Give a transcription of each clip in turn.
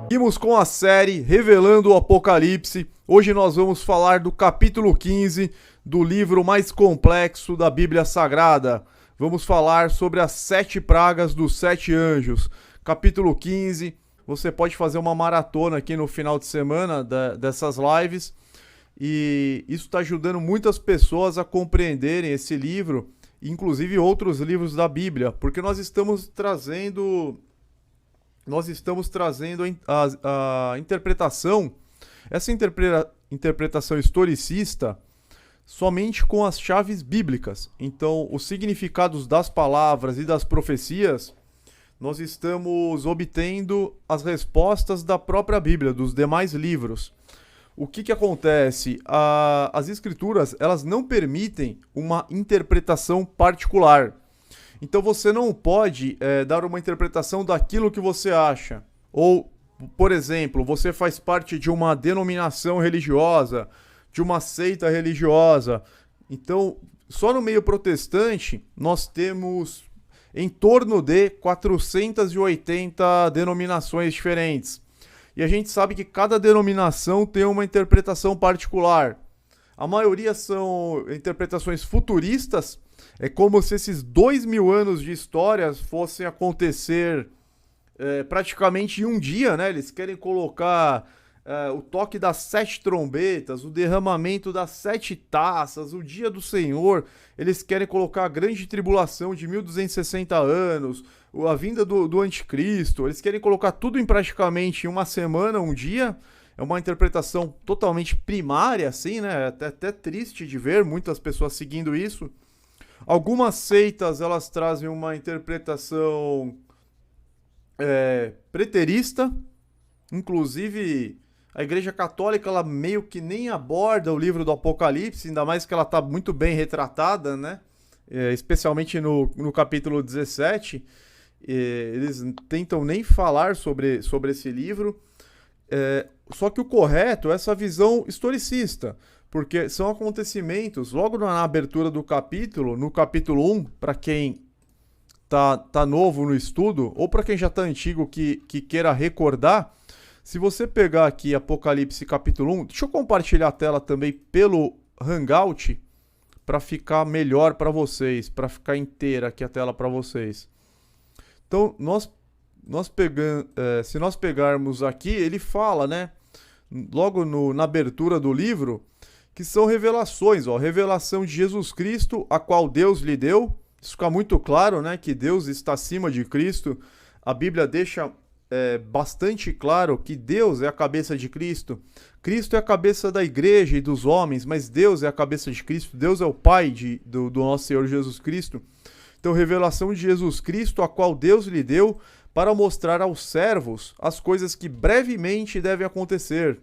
Seguimos com a série Revelando o Apocalipse. Hoje nós vamos falar do capítulo 15 do livro mais complexo da Bíblia Sagrada. Vamos falar sobre as 7 pragas dos 7 anjos. Capítulo 15, você pode fazer uma maratona aqui no final de semana dessas lives. E isso está ajudando muitas pessoas a compreenderem esse livro, inclusive outros livros da Bíblia, porque nós estamos trazendo a interpretação, essa interpretação historicista, somente com as chaves bíblicas. Então, os significados das palavras e das profecias, nós estamos obtendo as respostas da própria Bíblia, dos demais livros. O que acontece? As escrituras, elas não permitem uma interpretação particular. Então você não pode dar uma interpretação daquilo que você acha. Ou, por exemplo, você faz parte de uma denominação religiosa, de uma seita religiosa. Então, só no meio protestante, nós temos em torno de 480 denominações diferentes. E a gente sabe que cada denominação tem uma interpretação particular. A maioria são interpretações futuristas. É como se esses 2000 anos de história fossem acontecer praticamente em um dia, né? Eles querem colocar o toque das 7 trombetas, o derramamento das 7 taças, o dia do Senhor. Eles querem colocar a grande tribulação de 1260 anos, a vinda do anticristo. Eles querem colocar tudo em praticamente uma semana, um dia. É uma interpretação totalmente primária, assim, né? Até triste de ver muitas pessoas seguindo isso. Algumas seitas, elas trazem uma interpretação preterista. Inclusive, a Igreja Católica, ela meio que nem aborda o livro do Apocalipse, ainda mais que ela está muito bem retratada, né? Especialmente no capítulo 17. Eles tentam nem falar sobre esse livro. Só que o correto é essa visão historicista, porque são acontecimentos, logo na abertura do capítulo, no capítulo 1, para quem tá novo no estudo, ou para quem já tá antigo que queira recordar, se você pegar aqui Apocalipse capítulo 1, deixa eu compartilhar a tela também pelo Hangout, para ficar melhor para vocês, para ficar inteira aqui a tela para vocês. Então, se nós pegarmos aqui, ele fala, né, logo na abertura do livro, que são revelações, revelação de Jesus Cristo, a qual Deus lhe deu. Isso fica muito claro, né, que Deus está acima de Cristo. A Bíblia deixa bastante claro que Deus é a cabeça de Cristo. Cristo é a cabeça da igreja e dos homens, mas Deus é a cabeça de Cristo. Deus é o Pai do nosso Senhor Jesus Cristo. Então, revelação de Jesus Cristo, a qual Deus lhe deu, para mostrar aos servos as coisas que brevemente devem acontecer.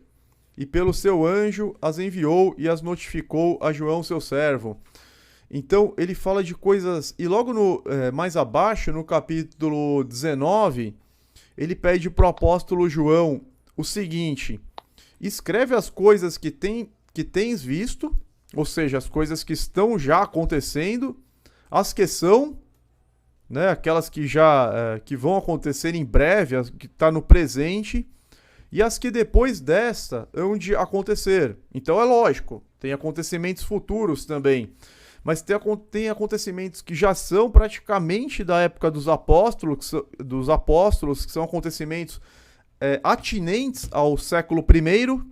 E pelo seu anjo as enviou e as notificou a João, seu servo. Então, ele fala de coisas... E logo mais abaixo, no capítulo 19, ele pede para o apóstolo João o seguinte: escreve as coisas que tens visto, ou seja, as coisas que estão já acontecendo, as que são, né, aquelas que que vão acontecer em breve, as que está no presente, e as que depois desta hão de acontecer. Então é lógico, tem acontecimentos futuros também, mas tem acontecimentos que já são praticamente da época dos apóstolos, que são acontecimentos atinentes ao século I,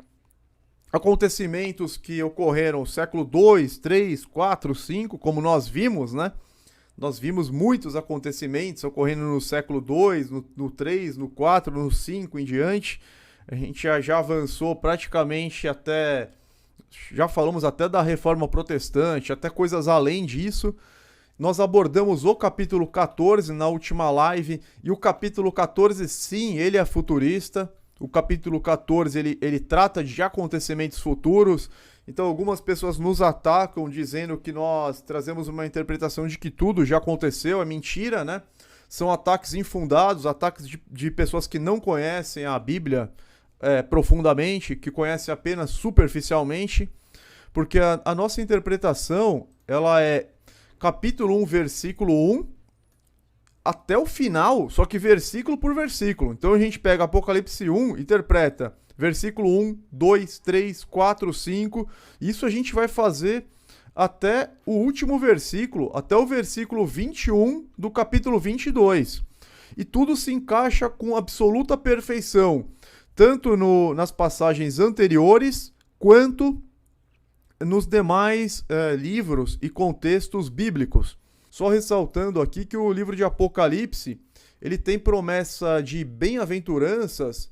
acontecimentos que ocorreram no século 2, 3, 4, 5, como nós vimos, né? Nós vimos muitos acontecimentos ocorrendo no século 2, no 3, no 4, no 5 em diante. A gente já avançou praticamente até... Já falamos até da Reforma Protestante, até coisas além disso. Nós abordamos o capítulo 14 na última live, e o capítulo 14, sim, ele é futurista. O capítulo 14, ele trata de acontecimentos futuros. Então, algumas pessoas nos atacam dizendo que nós trazemos uma interpretação de que tudo já aconteceu. É mentira, né? São ataques infundados, ataques de pessoas que não conhecem a Bíblia profundamente, que conhecem apenas superficialmente, porque a nossa interpretação, ela é capítulo 1, versículo 1, até o final, só que versículo por versículo. Então a gente pega Apocalipse 1, interpreta versículo 1, 2, 3, 4, 5. Isso a gente vai fazer até o último versículo, até o versículo 21 do capítulo 22. E tudo se encaixa com absoluta perfeição, tanto nas passagens anteriores, quanto nos demais livros e contextos bíblicos. Só ressaltando aqui que o livro de Apocalipse, ele tem promessa de bem-aventuranças,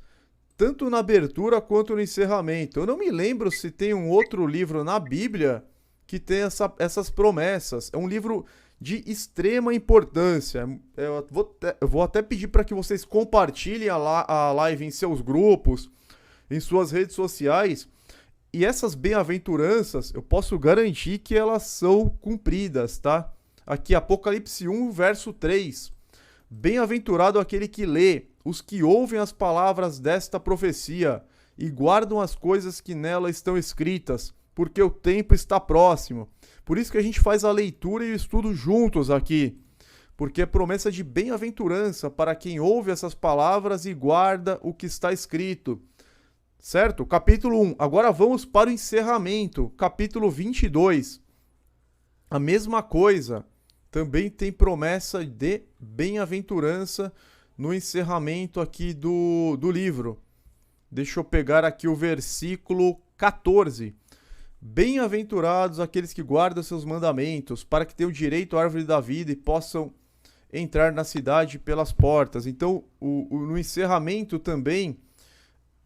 tanto na abertura quanto no encerramento. Eu não me lembro se tem um outro livro na Bíblia que tem essas promessas. É um livro de extrema importância. Eu vou até pedir para que vocês compartilhem a live em seus grupos, em suas redes sociais. E essas bem-aventuranças, eu posso garantir que elas são cumpridas, tá? Aqui, Apocalipse 1, verso 3. Bem-aventurado aquele que lê, os que ouvem as palavras desta profecia e guardam as coisas que nela estão escritas, porque o tempo está próximo. Por isso que a gente faz a leitura e o estudo juntos aqui, porque é promessa de bem-aventurança para quem ouve essas palavras e guarda o que está escrito. Certo? Capítulo 1. Agora vamos para o encerramento. Capítulo 22. A mesma coisa. Também tem promessa de bem-aventurança no encerramento aqui do livro. Deixa eu pegar aqui o versículo 14. Bem-aventurados aqueles que guardam seus mandamentos, para que tenham direito à árvore da vida e possam entrar na cidade pelas portas. Então, no encerramento também,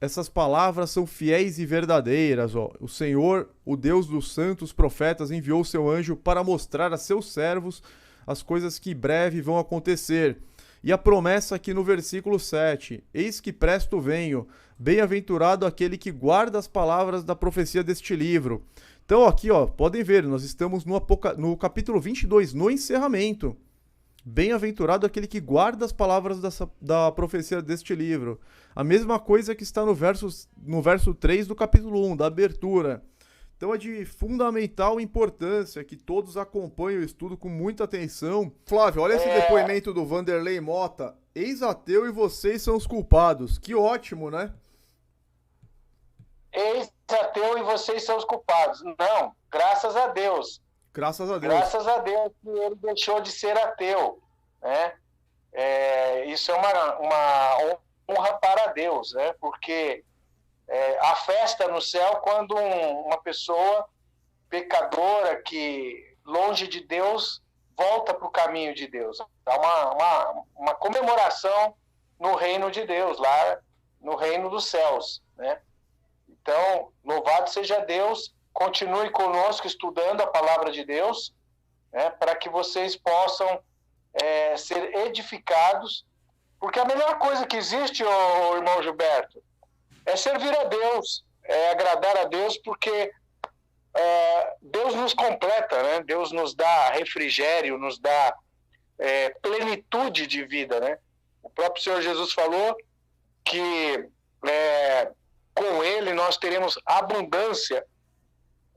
essas palavras são fiéis e verdadeiras. Ó. O Senhor, o Deus dos santos profetas, enviou seu anjo para mostrar a seus servos as coisas que breve vão acontecer. E a promessa aqui no versículo 7. Eis que presto venho, bem-aventurado aquele que guarda as palavras da profecia deste livro. Então aqui, ó, podem ver, nós estamos no capítulo 22, no encerramento. Bem-aventurado aquele que guarda as palavras da profecia deste livro. A mesma coisa que está no verso 3 do capítulo 1, da abertura. Então é de fundamental importância que todos acompanhem o estudo com muita atenção. Flávio, olha esse depoimento do Vanderlei Mota. Ex-ateu e vocês são os culpados. Que ótimo, né? Ex-ateu e vocês são os culpados. Não, graças a Deus. Graças a Deus. Graças a Deus que ele deixou de ser ateu, né? Isso é uma honra para Deus, né? Porque a festa no céu quando uma pessoa pecadora que longe de Deus volta para o caminho de Deus. Há uma comemoração no reino de Deus, lá no reino dos céus, né? Então, louvado seja Deus. Continue conosco estudando a palavra de Deus, né, para que vocês possam ser edificados, porque a melhor coisa que existe, irmão Gilberto, é servir a Deus, é agradar a Deus, porque Deus nos completa, né? Deus nos dá refrigério, nos dá plenitude de vida, né? O próprio Senhor Jesus falou que com Ele nós teremos abundância,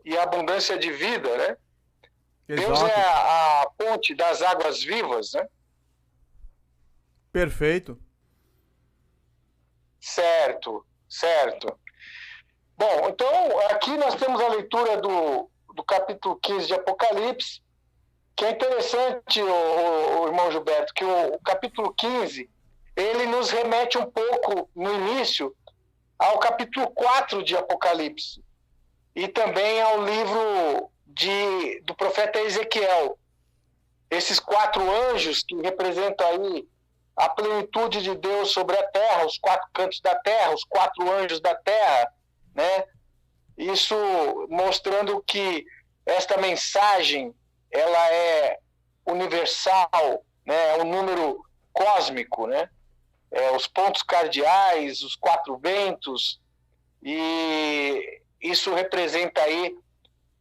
e abundância de vida, né? Exato. Deus é a ponte das águas vivas, né? Perfeito. Certo. Bom, então aqui nós temos a leitura do capítulo 15 de Apocalipse, que é interessante, o irmão Gilberto, que o capítulo 15, ele nos remete um pouco, no início, ao capítulo 4 de Apocalipse, e também ao livro do profeta Ezequiel. Esses 4 anjos que representam aí a plenitude de Deus sobre a terra, os 4 cantos da terra, os 4 anjos da terra, né? Isso mostrando que esta mensagem ela é universal, né? É um número cósmico, né? Os pontos cardeais, os 4 ventos, e isso representa aí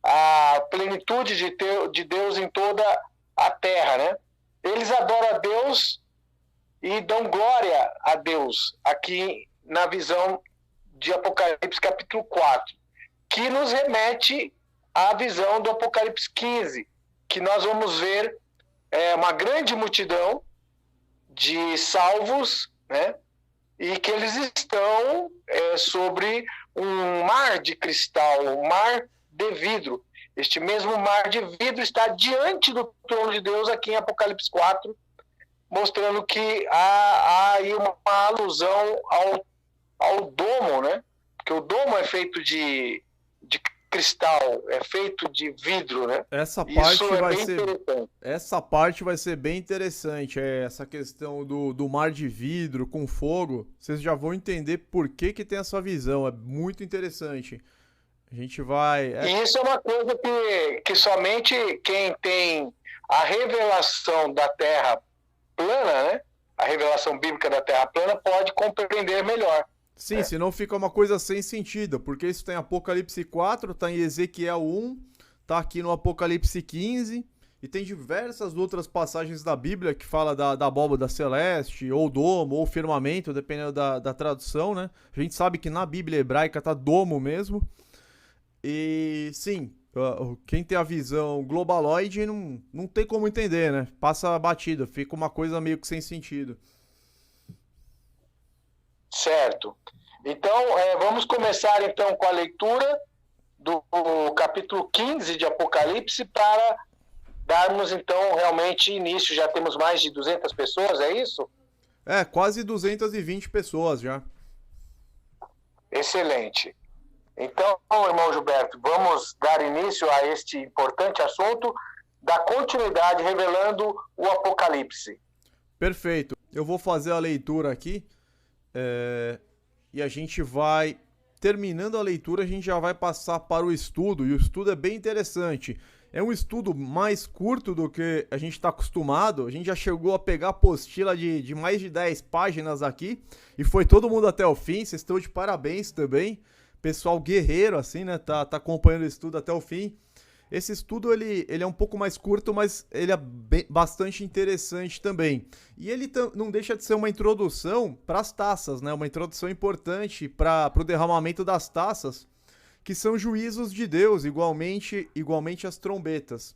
a plenitude de Deus em toda a terra, né? Eles adoram a Deus e dão glória a Deus, aqui na visão de Apocalipse capítulo 4, que nos remete à visão do Apocalipse 15, que nós vamos ver uma grande multidão de salvos, né? E que eles estão sobre um mar de cristal, um mar de vidro. Este mesmo mar de vidro está diante do trono de Deus aqui em Apocalipse 4, mostrando que há aí uma alusão ao domo, né? Porque o domo é feito de cristal, é feito de vidro, né? Essa parte interessante. Essa parte vai ser bem interessante. Essa questão do mar de vidro com fogo. Vocês já vão entender por que tem essa visão. É muito interessante. A gente vai. E isso é uma coisa que somente quem tem a revelação da Terra plana, né? A revelação bíblica da Terra plana pode compreender melhor. Sim, senão fica uma coisa sem sentido, porque isso tá em Apocalipse 4, tá em Ezequiel 1, tá aqui no Apocalipse 15, e tem diversas outras passagens da Bíblia que fala da abóbada celeste, ou domo, ou firmamento, dependendo da tradução, né? A gente sabe que na Bíblia hebraica tá domo mesmo. E sim, quem tem a visão globaloide não tem como entender, né? Passa batida, fica uma coisa meio que sem sentido. Certo. Então, vamos começar então com a leitura do capítulo 15 de Apocalipse para darmos então realmente início. Já temos mais de 200 pessoas, é isso? Quase 220 pessoas já. Excelente. Então, irmão Gilberto, vamos dar início a este importante assunto da continuidade revelando o Apocalipse. Perfeito. Eu vou fazer a leitura aqui. E a gente vai, terminando a leitura, a gente já vai passar para o estudo, e o estudo é bem interessante. É um estudo mais curto do que a gente está acostumado. A gente já chegou a pegar a apostila de mais de 10 páginas aqui, e foi todo mundo até o fim. Vocês estão de parabéns também. Pessoal guerreiro, assim, né? Tá acompanhando o estudo até o fim. Esse estudo, ele é um pouco mais curto, mas ele é bastante interessante também. E ele não deixa de ser uma introdução para as taças, né? Uma introdução importante para o derramamento das taças, que são juízos de Deus, igualmente as trombetas.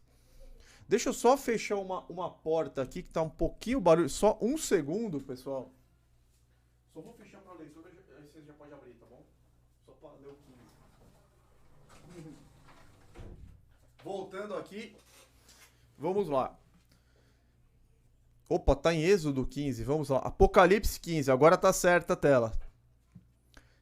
Deixa eu só fechar uma porta aqui, que tá um pouquinho barulho. Só um segundo, pessoal. Só vou fechar para a leitura, aí vocês já podem abrir, tá bom? Só para ler o 15. Voltando aqui, vamos lá. Opa, tá em Êxodo 15, vamos lá. Apocalipse 15, agora tá certa a tela.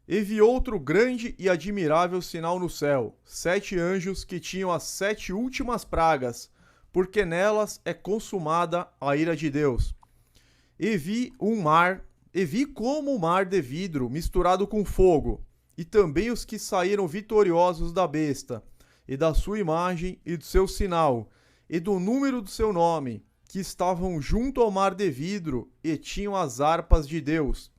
E vi outro grande e admirável sinal no céu, 7 anjos que tinham as 7 últimas pragas, porque nelas é consumada a ira de Deus. E vi como um mar de vidro misturado com fogo, e também os que saíram vitoriosos da besta, e da sua imagem e do seu sinal, e do número do seu nome, que estavam junto ao mar de vidro, e tinham as harpas de Deus.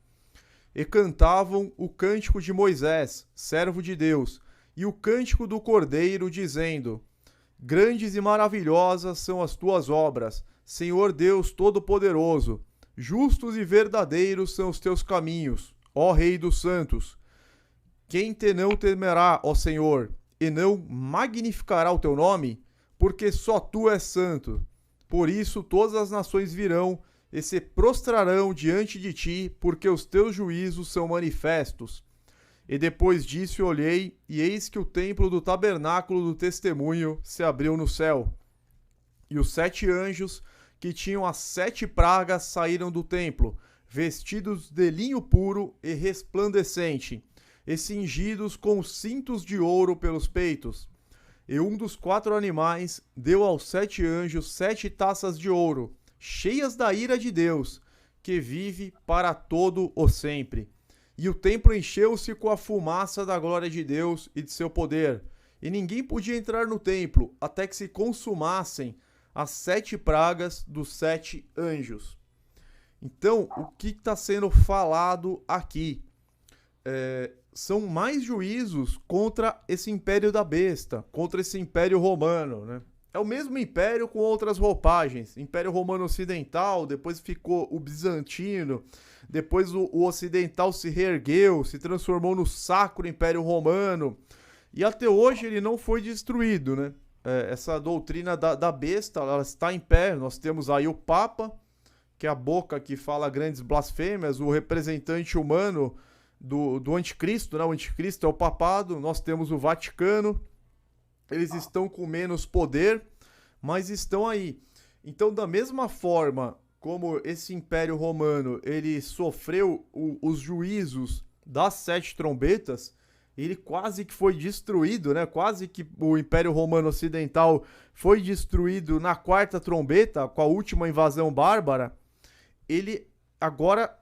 E cantavam o cântico de Moisés, servo de Deus, e o cântico do Cordeiro, dizendo: Grandes e maravilhosas são as tuas obras, Senhor Deus Todo-Poderoso. Justos e verdadeiros são os teus caminhos, ó Rei dos santos. Quem te não temerá, ó Senhor, e não magnificará o teu nome? Porque só tu és santo. Por isso todas as nações virão e se prostrarão diante de ti, porque os teus juízos são manifestos. E depois disso olhei, e eis que o templo do tabernáculo do testemunho se abriu no céu. E os 7 anjos que tinham as 7 pragas saíram do templo, vestidos de linho puro e resplandecente, e cingidos com cintos de ouro pelos peitos. E um dos 4 animais deu aos 7 anjos 7 taças de ouro, cheias da ira de Deus, que vive para todo o sempre. E o templo encheu-se com a fumaça da glória de Deus e de seu poder. E ninguém podia entrar no templo, até que se consumassem as 7 pragas dos 7 anjos. Então, o que está sendo falado aqui? São mais juízos contra esse império da besta, contra esse império romano, né? É o mesmo império com outras roupagens. Império Romano Ocidental, depois ficou o Bizantino, depois o Ocidental se reergueu, se transformou no Sacro Império Romano, e até hoje ele não foi destruído, né? Essa doutrina da besta, ela está em pé. Nós temos aí o Papa, que é a boca que fala grandes blasfêmias, o representante humano do anticristo, né? O anticristo é o papado, nós temos o Vaticano, eles estão com menos poder, mas estão aí. Então, da mesma forma como esse Império Romano, ele sofreu os juízos das 7 trombetas, ele quase que foi destruído, né? Quase que o Império Romano Ocidental foi destruído na 4ª trombeta, com a última invasão bárbara. Ele agora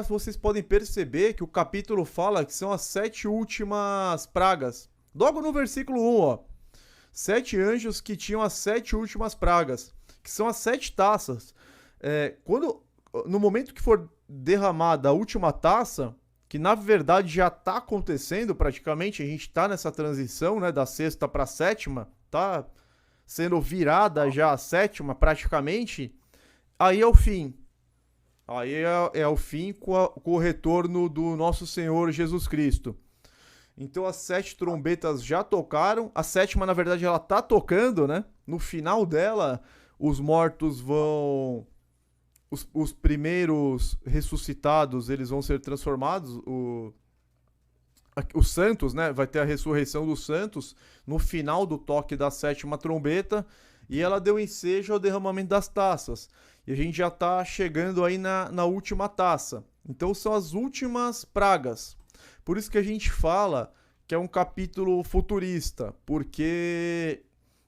vocês podem perceber que o capítulo fala que são as 7 últimas pragas. Logo no versículo 1, ó. 7 anjos que tinham as 7 últimas pragas, que são as 7 taças. No momento que for derramada a última taça, que na verdade já está acontecendo praticamente, a gente está nessa transição, né, da 6ª para a 7ª, tá sendo virada já a 7ª praticamente, aí é o fim. Aí é o fim com o retorno do nosso Senhor Jesus Cristo. Então as 7 trombetas já tocaram. A 7ª, na verdade, ela tá tocando, né? No final dela, os mortos vão... Os primeiros ressuscitados, eles vão ser transformados. Os santos, né? Vai ter a ressurreição dos santos no final do toque da 7ª trombeta. E ela deu ensejo ao derramamento das taças. E a gente já tá chegando aí na última taça. Então são as últimas pragas. Por isso que a gente fala que é um capítulo futurista, porque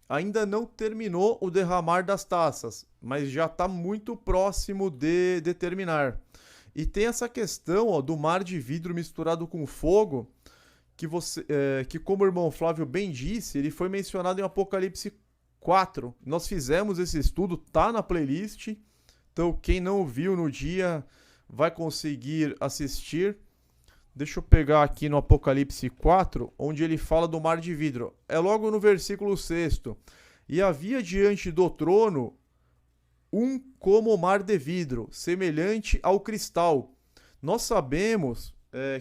ainda não terminou o derramar das taças, mas já está muito próximo de terminar. E tem essa questão, ó, do mar de vidro misturado com fogo, que como o irmão Flávio bem disse, ele foi mencionado em Apocalipse 4. Nós fizemos esse estudo, tá na playlist, então quem não viu no dia vai conseguir assistir. Deixa eu pegar aqui no Apocalipse 4, onde ele fala do mar de vidro. É logo no versículo 6. E havia diante do trono um como mar de vidro, semelhante ao cristal. Nós sabemos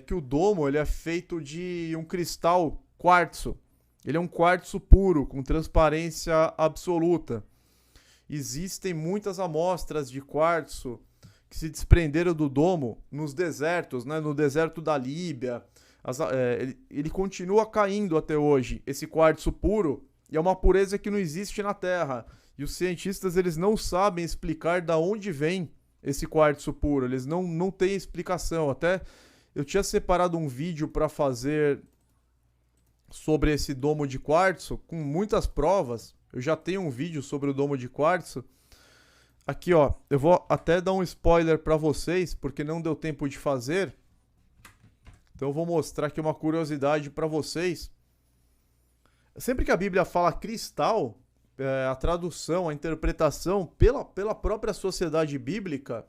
que o domo ele é feito de um cristal quartzo. Ele é um quartzo puro, com transparência absoluta. Existem muitas amostras de quartzo que se desprenderam do domo nos desertos, né? No deserto da Líbia. Ele continua caindo até hoje, esse quartzo puro, e é uma pureza que não existe na Terra. E os cientistas eles não sabem explicar de onde vem esse quartzo puro, eles não têm explicação. Até eu tinha separado um vídeo para fazer sobre esse domo de quartzo, com muitas provas. Eu já tenho um vídeo sobre o domo de quartzo. Aqui, ó, eu vou até dar um spoiler para vocês, porque não deu tempo de fazer. Então eu vou mostrar aqui uma curiosidade para vocês. Sempre que a Bíblia fala cristal, a tradução, a interpretação pela própria sociedade bíblica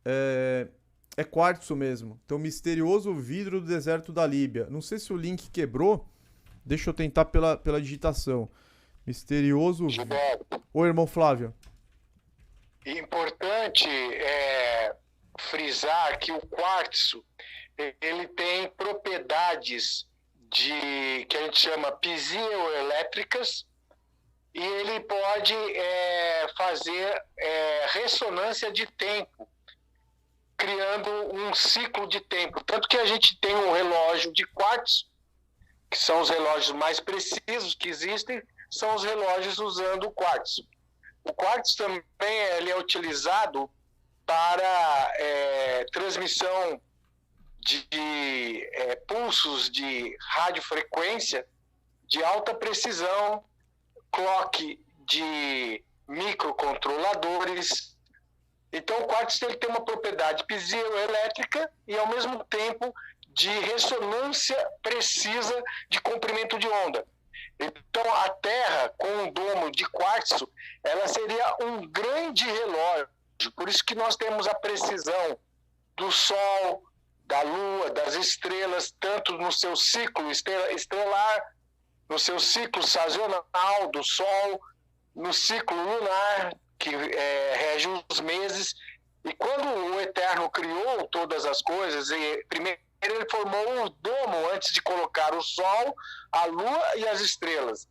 é quartzo mesmo. Então, misterioso vidro do deserto da Líbia. Não sei se o link quebrou. Deixa eu tentar pela digitação. Misterioso... Oi, irmão Flávio. Importante frisar que o quartzo ele tem propriedades que a gente chama piezoelétricas, e ele pode fazer ressonância de tempo, criando um ciclo de tempo. Tanto que a gente tem um relógio de quartzo, que são os relógios mais precisos que existem, são os relógios usando o quartzo. O quartzo também ele é utilizado para transmissão de pulsos de radiofrequência de alta precisão, clock de microcontroladores. Então o quartzo ele tem uma propriedade piezoelétrica e ao mesmo tempo de ressonância precisa de comprimento de onda. Então a Terra com um domo de quartzo ela seria um grande relógio. Por isso que nós temos a precisão do Sol, da Lua, das estrelas, tanto no seu ciclo estelar, no seu ciclo sazonal do Sol, no ciclo lunar, que rege os meses. E quando o Eterno criou todas as coisas, primeiro ele formou o domo antes de colocar o Sol, a Lua e as estrelas.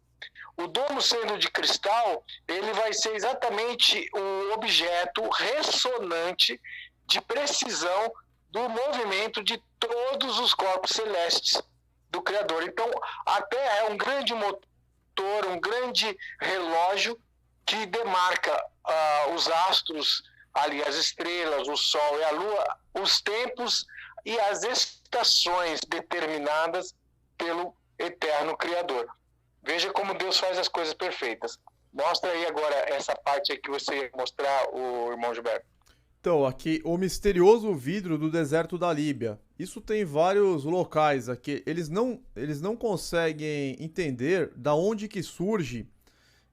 O domo sendo de cristal, ele vai ser exatamente o objeto ressonante de precisão do movimento de todos os corpos celestes do Criador. Então, a Terra é um grande motor, um grande relógio que demarca os astros, ali as estrelas, o Sol e a Lua, os tempos e as estações determinadas pelo eterno Criador. Veja como Deus faz as coisas perfeitas. Mostra aí agora essa parte aí que você ia mostrar, o irmão Gilberto. Então, aqui, o misterioso vidro do deserto da Líbia. Isso tem vários locais aqui. Eles não conseguem entender da onde que surge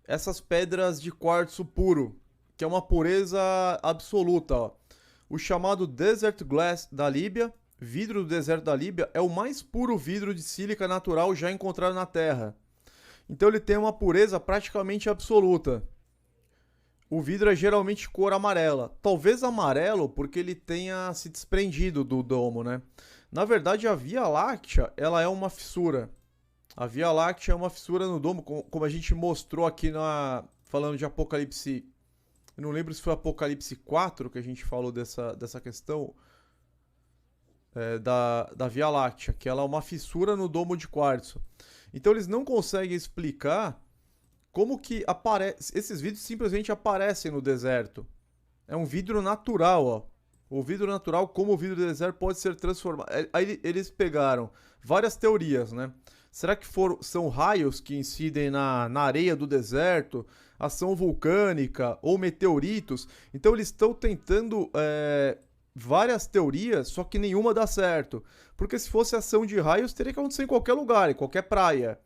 essas pedras de quartzo puro, que é uma pureza absoluta. Ó. O chamado Desert Glass da Líbia, vidro do deserto da Líbia, é o mais puro vidro de sílica natural já encontrado na Terra. Então ele tem uma pureza praticamente absoluta. O vidro é geralmente cor amarela. Talvez amarelo porque ele tenha se desprendido do domo, né? Na verdade, a Via Láctea, ela é uma fissura. A Via Láctea é uma fissura no domo, como a gente mostrou aqui falando de Apocalipse. Eu não lembro se foi Apocalipse 4 que a gente falou dessa questão da Via Láctea, que ela é uma fissura no domo de quartzo. Então eles não conseguem explicar como que esses vidros simplesmente aparecem no deserto. É um vidro natural, ó. O vidro natural, como o vidro do deserto, pode ser transformado. Aí eles pegaram várias teorias, né? Será que são raios que incidem na areia do deserto, ação vulcânica ou meteoritos? Então eles estão tentando várias teorias, só que nenhuma dá certo. Porque se fosse ação de raios, teria que acontecer em qualquer lugar, em qualquer praia.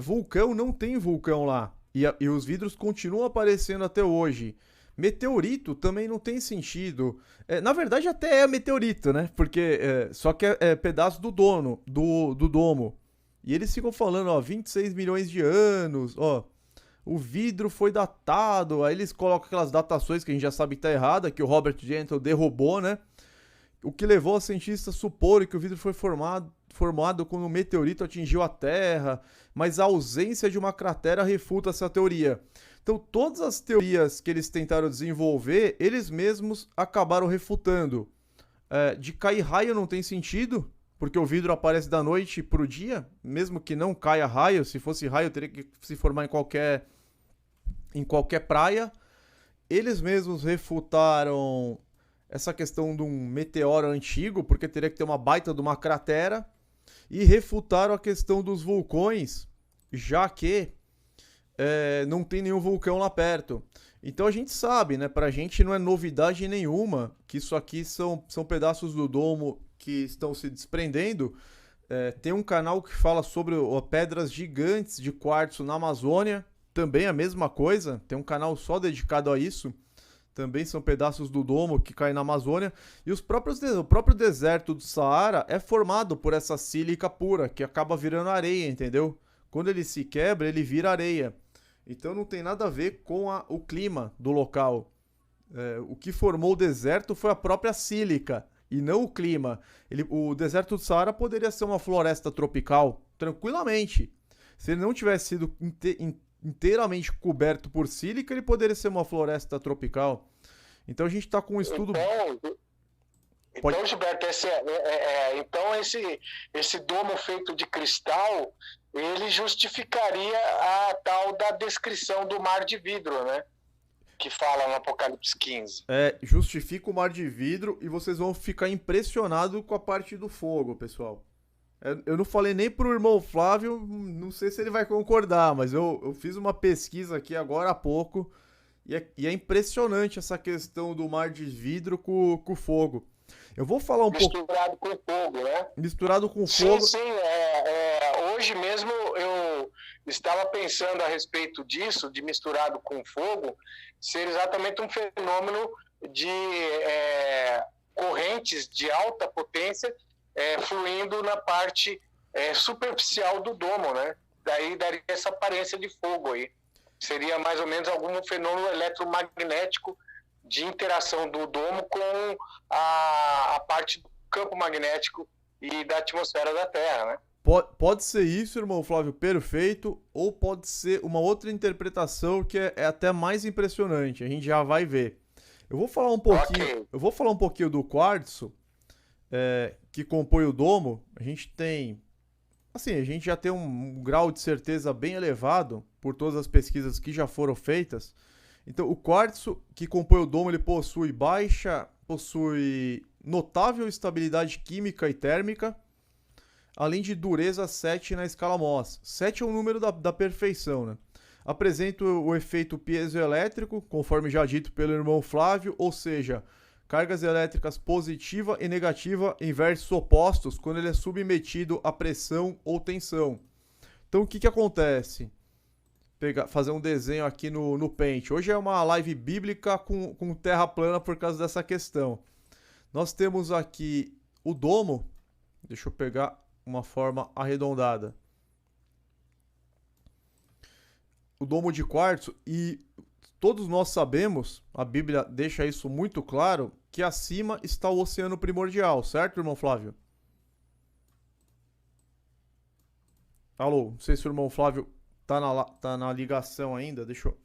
Vulcão, não tem vulcão lá. E os vidros continuam aparecendo até hoje. Meteorito também não tem sentido. Na verdade, até é meteorito, né? Porque só que é pedaço do domo. E eles ficam falando, ó, 26 milhões de anos, ó. O vidro foi datado. Aí eles colocam aquelas datações que a gente já sabe que tá errada, que o Robert Gentle derrubou, né? O que levou os cientistas a supor que o vidro foi formado quando um meteorito atingiu a Terra, mas a ausência de uma cratera refuta essa teoria. Então, todas as teorias que eles tentaram desenvolver, eles mesmos acabaram refutando. De cair raio não tem sentido, porque o vidro aparece da noite para o dia, mesmo que não caia raio. Se fosse raio, teria que se formar em qualquer praia. Eles mesmos refutaram essa questão de um meteoro antigo, porque teria que ter uma baita de uma cratera, e refutaram a questão dos vulcões, já que não tem nenhum vulcão lá perto. Então a gente sabe, né? Pra gente não é novidade nenhuma que isso aqui são pedaços do domo que estão se desprendendo. Tem um canal que fala sobre pedras gigantes de quartzo na Amazônia, também a mesma coisa, tem um canal só dedicado a isso. Também são pedaços do domo que caem na Amazônia. E o próprio deserto do Saara é formado por essa sílica pura, que acaba virando areia, entendeu? Quando ele se quebra, ele vira areia. Então não tem nada a ver com o clima do local. O que formou o deserto foi a própria sílica, e não o clima. O deserto do Saara poderia ser uma floresta tropical, tranquilamente. Se ele não tivesse sido inteiramente coberto por sílica, ele poderia ser uma floresta tropical. Então a gente está com um estudo... Então, Gilberto, então esse domo feito de cristal, ele justificaria a tal da descrição do mar de vidro, né? Que fala no Apocalipse 15. Justifica o mar de vidro, e vocês vão ficar impressionados com a parte do fogo, pessoal. Eu não falei nem pro irmão Flávio, não sei se ele vai concordar, mas eu fiz uma pesquisa aqui agora há pouco, e é impressionante essa questão do mar de vidro com fogo. Eu vou falar Misturado com fogo, né? Misturado com fogo. Sim. Hoje mesmo eu estava pensando a respeito disso, de misturado com fogo, ser exatamente um fenômeno de correntes de alta potência fluindo na parte superficial do domo, né? Daí daria essa aparência de fogo aí. Seria mais ou menos algum fenômeno eletromagnético de interação do domo com a parte do campo magnético e da atmosfera da Terra, né? Pode ser isso, irmão Flávio, perfeito, ou pode ser uma outra interpretação que é até mais impressionante. A gente já vai ver. Ok. Eu vou falar um pouquinho do quartzo, que compõe o domo. A gente tem, assim, a gente já tem um grau de certeza bem elevado por todas as pesquisas que já foram feitas. Então, o quartzo que compõe o domo, ele possui notável estabilidade química e térmica, além de dureza 7 na escala Mohs. 7 é um número da perfeição, né? Apresenta o efeito piezoelétrico, conforme já dito pelo irmão Flávio, ou seja, cargas elétricas positiva e negativa em versos opostos quando ele é submetido a pressão ou tensão. Então o que acontece? Fazer um desenho aqui no Paint. Hoje é uma live bíblica com terra plana por causa dessa questão. Nós temos aqui o domo. Deixa eu pegar uma forma arredondada. O domo de quartzo, e todos nós sabemos, a Bíblia deixa isso muito claro, que acima está o oceano primordial, certo, irmão Flávio? Alô, não sei se o irmão Flávio tá na ligação ainda, deixa eu...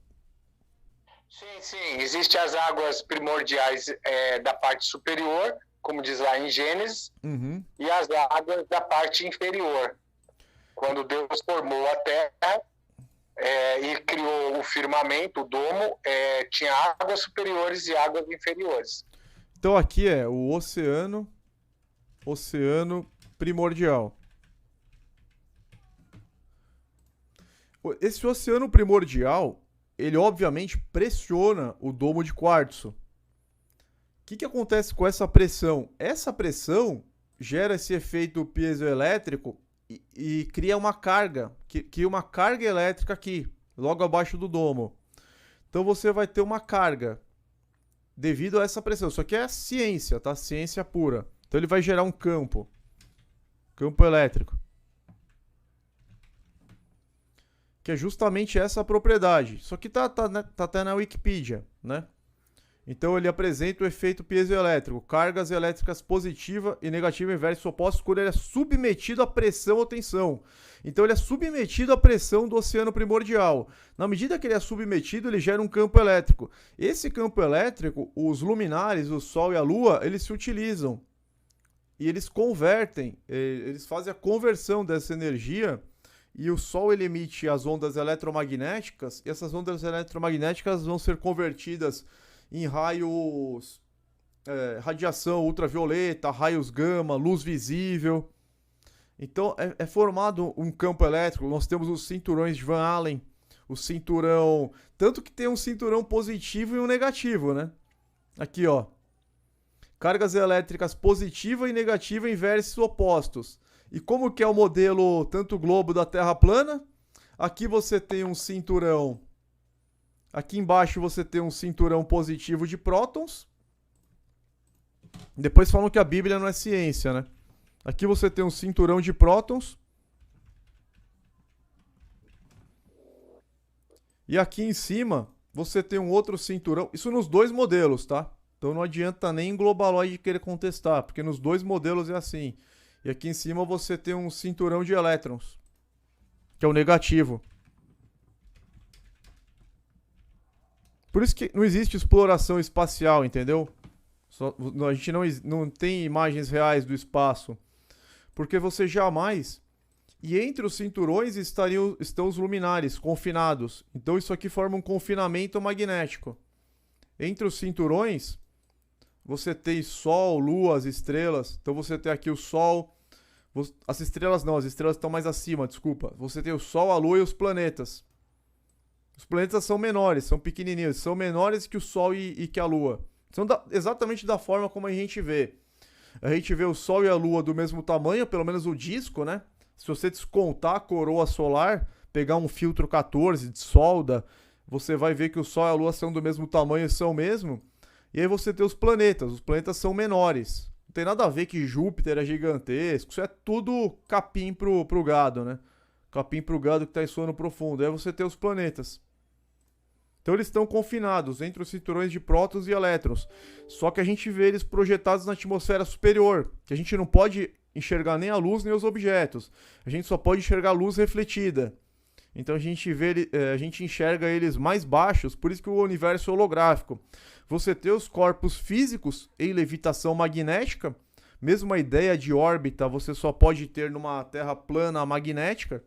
Sim, sim. Existem as águas primordiais da parte superior, como diz lá em Gênesis, Uhum. e as águas da parte inferior. Quando Deus formou a terra e criou o firmamento, o domo, tinha águas superiores e águas inferiores. Então aqui é o oceano primordial. Esse oceano primordial, ele obviamente pressiona o domo de quartzo. O que acontece com essa pressão? Essa pressão gera esse efeito piezoelétrico e cria uma carga, cria uma carga elétrica aqui, logo abaixo do domo. Então você vai ter uma carga devido a essa pressão. Isso aqui é ciência, tá? Ciência pura. Então ele vai gerar um campo elétrico, que é justamente essa propriedade. Só que tá até na Wikipedia, né? Então ele apresenta o efeito piezoelétrico, cargas elétricas positiva e negativa em versos opostos quando ele é submetido à pressão ou tensão. Então ele é submetido à pressão do oceano primordial. Na medida que ele é submetido, ele gera um campo elétrico. Esse campo elétrico, os luminares, o Sol e a Lua, eles se utilizam. E eles convertem, eles fazem a conversão dessa energia. E o Sol ele emite as ondas eletromagnéticas, e essas ondas eletromagnéticas vão ser convertidas em raios, radiação ultravioleta, raios gama, luz visível. Então é formado um campo elétrico. Nós temos os cinturões de Van Allen, o cinturão, tanto que tem um cinturão positivo e um negativo, né? Aqui, ó. Cargas elétricas positiva e negativa em vértices opostos. E como que é o modelo tanto globo da Terra plana? Aqui você tem um cinturão. Aqui embaixo você tem um cinturão positivo de prótons. Depois falam que a Bíblia não é ciência, né? Aqui você tem um cinturão de prótons. E aqui em cima você tem um outro cinturão. Isso nos dois modelos, tá? Então não adianta nem Globaloid querer contestar, porque nos dois modelos é assim. E aqui em cima você tem um cinturão de elétrons, que é o negativo. Por isso que não existe exploração espacial, entendeu? A gente não tem imagens reais do espaço. Porque você jamais... E entre os cinturões estão os luminares confinados. Então isso aqui forma um confinamento magnético. Entre os cinturões, você tem Sol, Lua, as estrelas. Então você tem aqui o Sol. As estrelas não, as estrelas estão mais acima, desculpa. Você tem o Sol, a Lua e os planetas. Os planetas são menores, são pequenininhos. São menores que o Sol e que a Lua. São exatamente da forma como a gente vê. A gente vê o Sol e a Lua do mesmo tamanho, pelo menos o disco, né? Se você descontar a coroa solar, pegar um filtro 14 de solda, você vai ver que o Sol e a Lua são do mesmo tamanho, são mesmo. E aí você tem os planetas são menores. Não tem nada a ver que Júpiter é gigantesco, isso é tudo capim pro gado, né? Capim pro gado que tá em sono profundo. Aí você tem os planetas. Então eles estão confinados entre os cinturões de prótons e elétrons. Só que a gente vê eles projetados na atmosfera superior, que a gente não pode enxergar nem a luz nem os objetos. A gente só pode enxergar a luz refletida. Então a gente enxerga eles mais baixos, por isso que o universo é holográfico. Você tem os corpos físicos em levitação magnética, mesmo a ideia de órbita você só pode ter numa Terra plana magnética.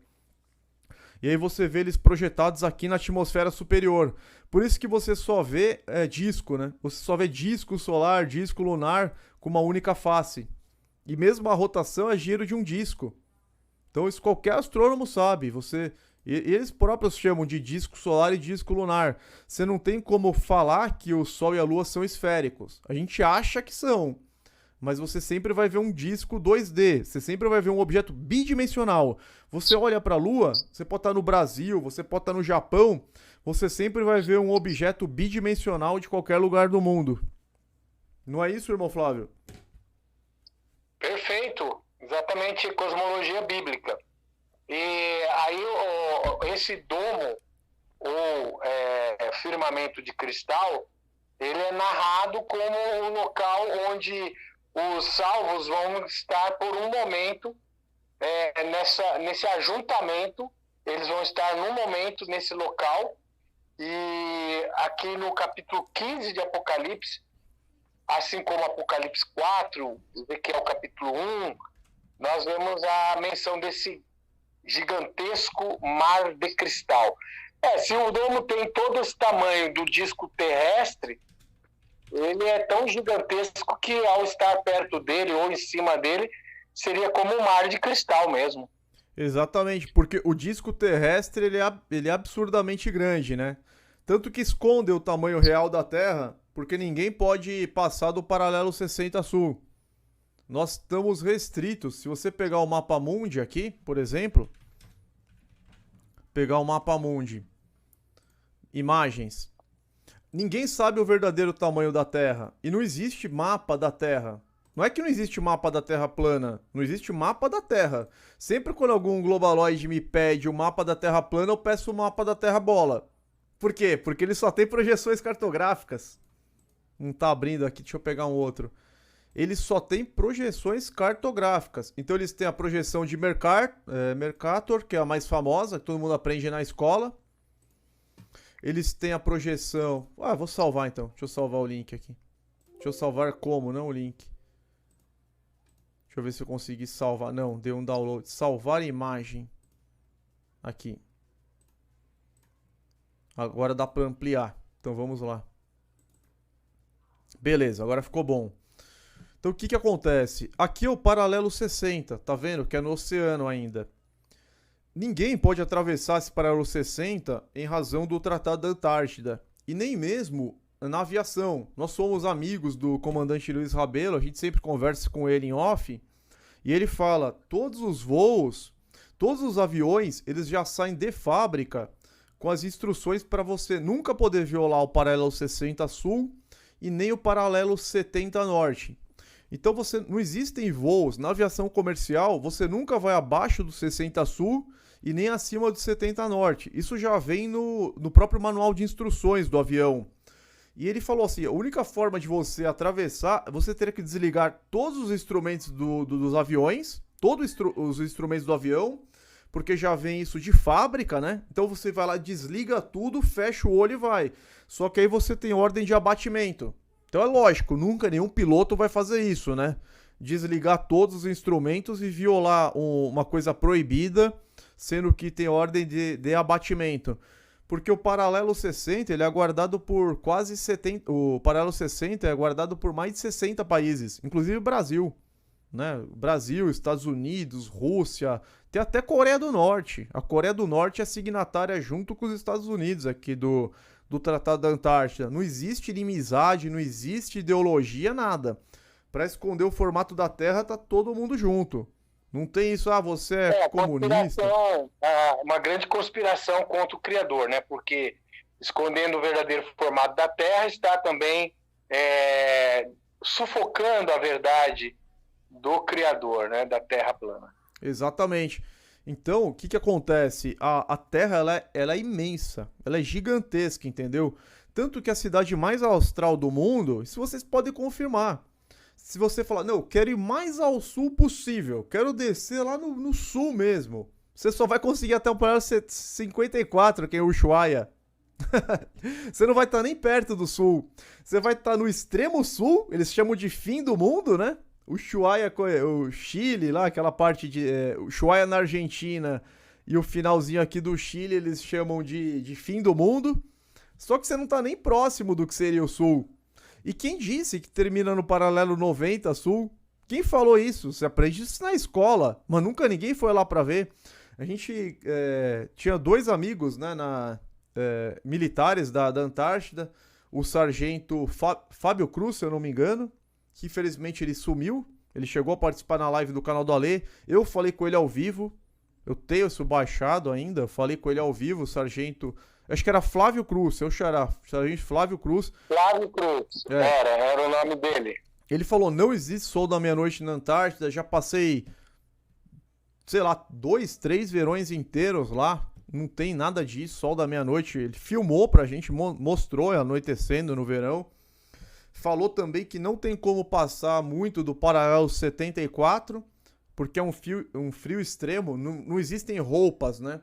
E aí você vê eles projetados aqui na atmosfera superior. Por isso que você só vê disco, né? Você só vê disco solar, disco lunar com uma única face. E mesmo a rotação é giro de um disco. Então isso qualquer astrônomo sabe. Eles próprios chamam de disco solar e disco lunar. Você não tem como falar que o Sol e a Lua são esféricos. A gente acha que são. Mas você sempre vai ver um disco 2D, você sempre vai ver um objeto bidimensional. Você olha para a Lua, você pode estar no Brasil, você pode estar no Japão, você sempre vai ver um objeto bidimensional de qualquer lugar do mundo. Não é isso, irmão Flávio? Perfeito, exatamente, cosmologia bíblica. E aí esse domo ou firmamento de cristal, ele é narrado como o local onde os salvos vão estar por um momento nesse ajuntamento, eles vão estar num momento nesse local. E aqui no capítulo 15 de Apocalipse, assim como Apocalipse 4, Ezequiel capítulo 1, nós vemos a menção desse gigantesco mar de cristal. Se o domo tem todo esse tamanho do disco terrestre, ele é tão gigantesco que ao estar perto dele ou em cima dele, seria como um mar de cristal mesmo. Exatamente, porque o disco terrestre ele é absurdamente grande, né? Tanto que esconde o tamanho real da Terra, porque ninguém pode passar do paralelo 60 sul. Nós estamos restritos. Se você pegar o mapa mundi aqui, por exemplo, pegar o mapa mundi, imagens. Ninguém sabe o verdadeiro tamanho da Terra. E não existe mapa da Terra. Não é que não existe mapa da Terra plana. Não existe mapa da Terra. Sempre quando algum globaloide me pede o mapa da Terra plana, eu peço o mapa da Terra bola. Por quê? Porque ele só tem projeções cartográficas. Não tá abrindo aqui, deixa eu pegar um outro. Ele só tem projeções cartográficas. Então eles têm a projeção de Mercator, que é a mais famosa, que todo mundo aprende na escola. Eles têm a projeção... vou salvar então. Deixa eu salvar o link aqui. Deixa eu salvar como, não o link. Deixa eu ver se eu consegui salvar. Não, deu um download. Salvar imagem. Aqui. Agora dá para ampliar. Então vamos lá. Beleza, agora ficou bom. Então o que acontece? Aqui é o paralelo 60. Tá vendo? Que é no oceano ainda. Ninguém pode atravessar esse paralelo 60 em razão do Tratado da Antártida. E nem mesmo na aviação. Nós somos amigos do comandante Luiz Rabelo, a gente sempre conversa com ele em off. E ele fala, todos os voos, todos os aviões, eles já saem de fábrica com as instruções para você nunca poder violar o paralelo 60 sul e nem o paralelo 70 norte. Então não existem voos na aviação comercial, você nunca vai abaixo do 60 sul e nem acima do 70 norte. Isso já vem no próprio manual de instruções do avião. E ele falou assim, a única forma de você atravessar, você teria que desligar todos os instrumentos dos aviões, todos os instrumentos do avião, porque já vem isso de fábrica, né? Então você vai lá, desliga tudo, fecha o olho e vai. Só que aí você tem ordem de abatimento. Então é lógico, nunca nenhum piloto vai fazer isso, né? Desligar todos os instrumentos e violar uma coisa proibida, sendo que tem ordem de abatimento. Porque o paralelo 60, ele é guardado por quase 70... O paralelo 60 é guardado por mais de 60 países, inclusive o Brasil. Né? Brasil, Estados Unidos, Rússia, tem até Coreia do Norte. A Coreia do Norte é signatária junto com os Estados Unidos aqui do Tratado da Antártida. Não existe inimizade, não existe ideologia, nada. Para esconder o formato da Terra, tá todo mundo junto. Não tem isso, você é comunista. Uma grande conspiração contra o Criador, né? Porque escondendo o verdadeiro formato da Terra está também sufocando a verdade do Criador, né? Da Terra plana. Exatamente. Então, o que acontece? A Terra ela é imensa, ela é gigantesca, entendeu? Tanto que a cidade mais austral do mundo, isso vocês podem confirmar, Se você falar, não, eu quero ir mais ao sul possível, quero descer lá no sul mesmo, você só vai conseguir até o paralelo 54, que é o Ushuaia. Você não vai estar nem perto do sul. Você vai estar no extremo sul, eles chamam de fim do mundo, né? O Ushuaia, o Chile lá, aquela parte de... Ushuaia na Argentina e o finalzinho aqui do Chile eles chamam de fim do mundo. Só que você não tá nem próximo do que seria o sul. E quem disse que termina no paralelo 90 sul? Quem falou isso? Você aprende isso na escola, mas nunca ninguém foi lá pra ver. A gente tinha 2 amigos, né, militares da Antártida, o sargento Fábio Cruz, se eu não me engano, que infelizmente ele sumiu. Ele chegou a participar na live do canal do Alê. Eu falei com ele ao vivo. Eu tenho isso baixado ainda. Falei com ele ao vivo, o sargento... Acho que era Flávio Cruz, seu xará. Sargento Flávio Cruz. Flávio Cruz, era o nome dele. Ele falou, não existe sol da meia-noite na Antártida. Já passei, sei lá, 2, 3 verões inteiros lá. Não tem nada disso, sol da meia-noite. Ele filmou pra gente, mostrou anoitecendo no verão. Falou também que não tem como passar muito do paralelo 74, porque é um frio extremo. Não existem roupas, né?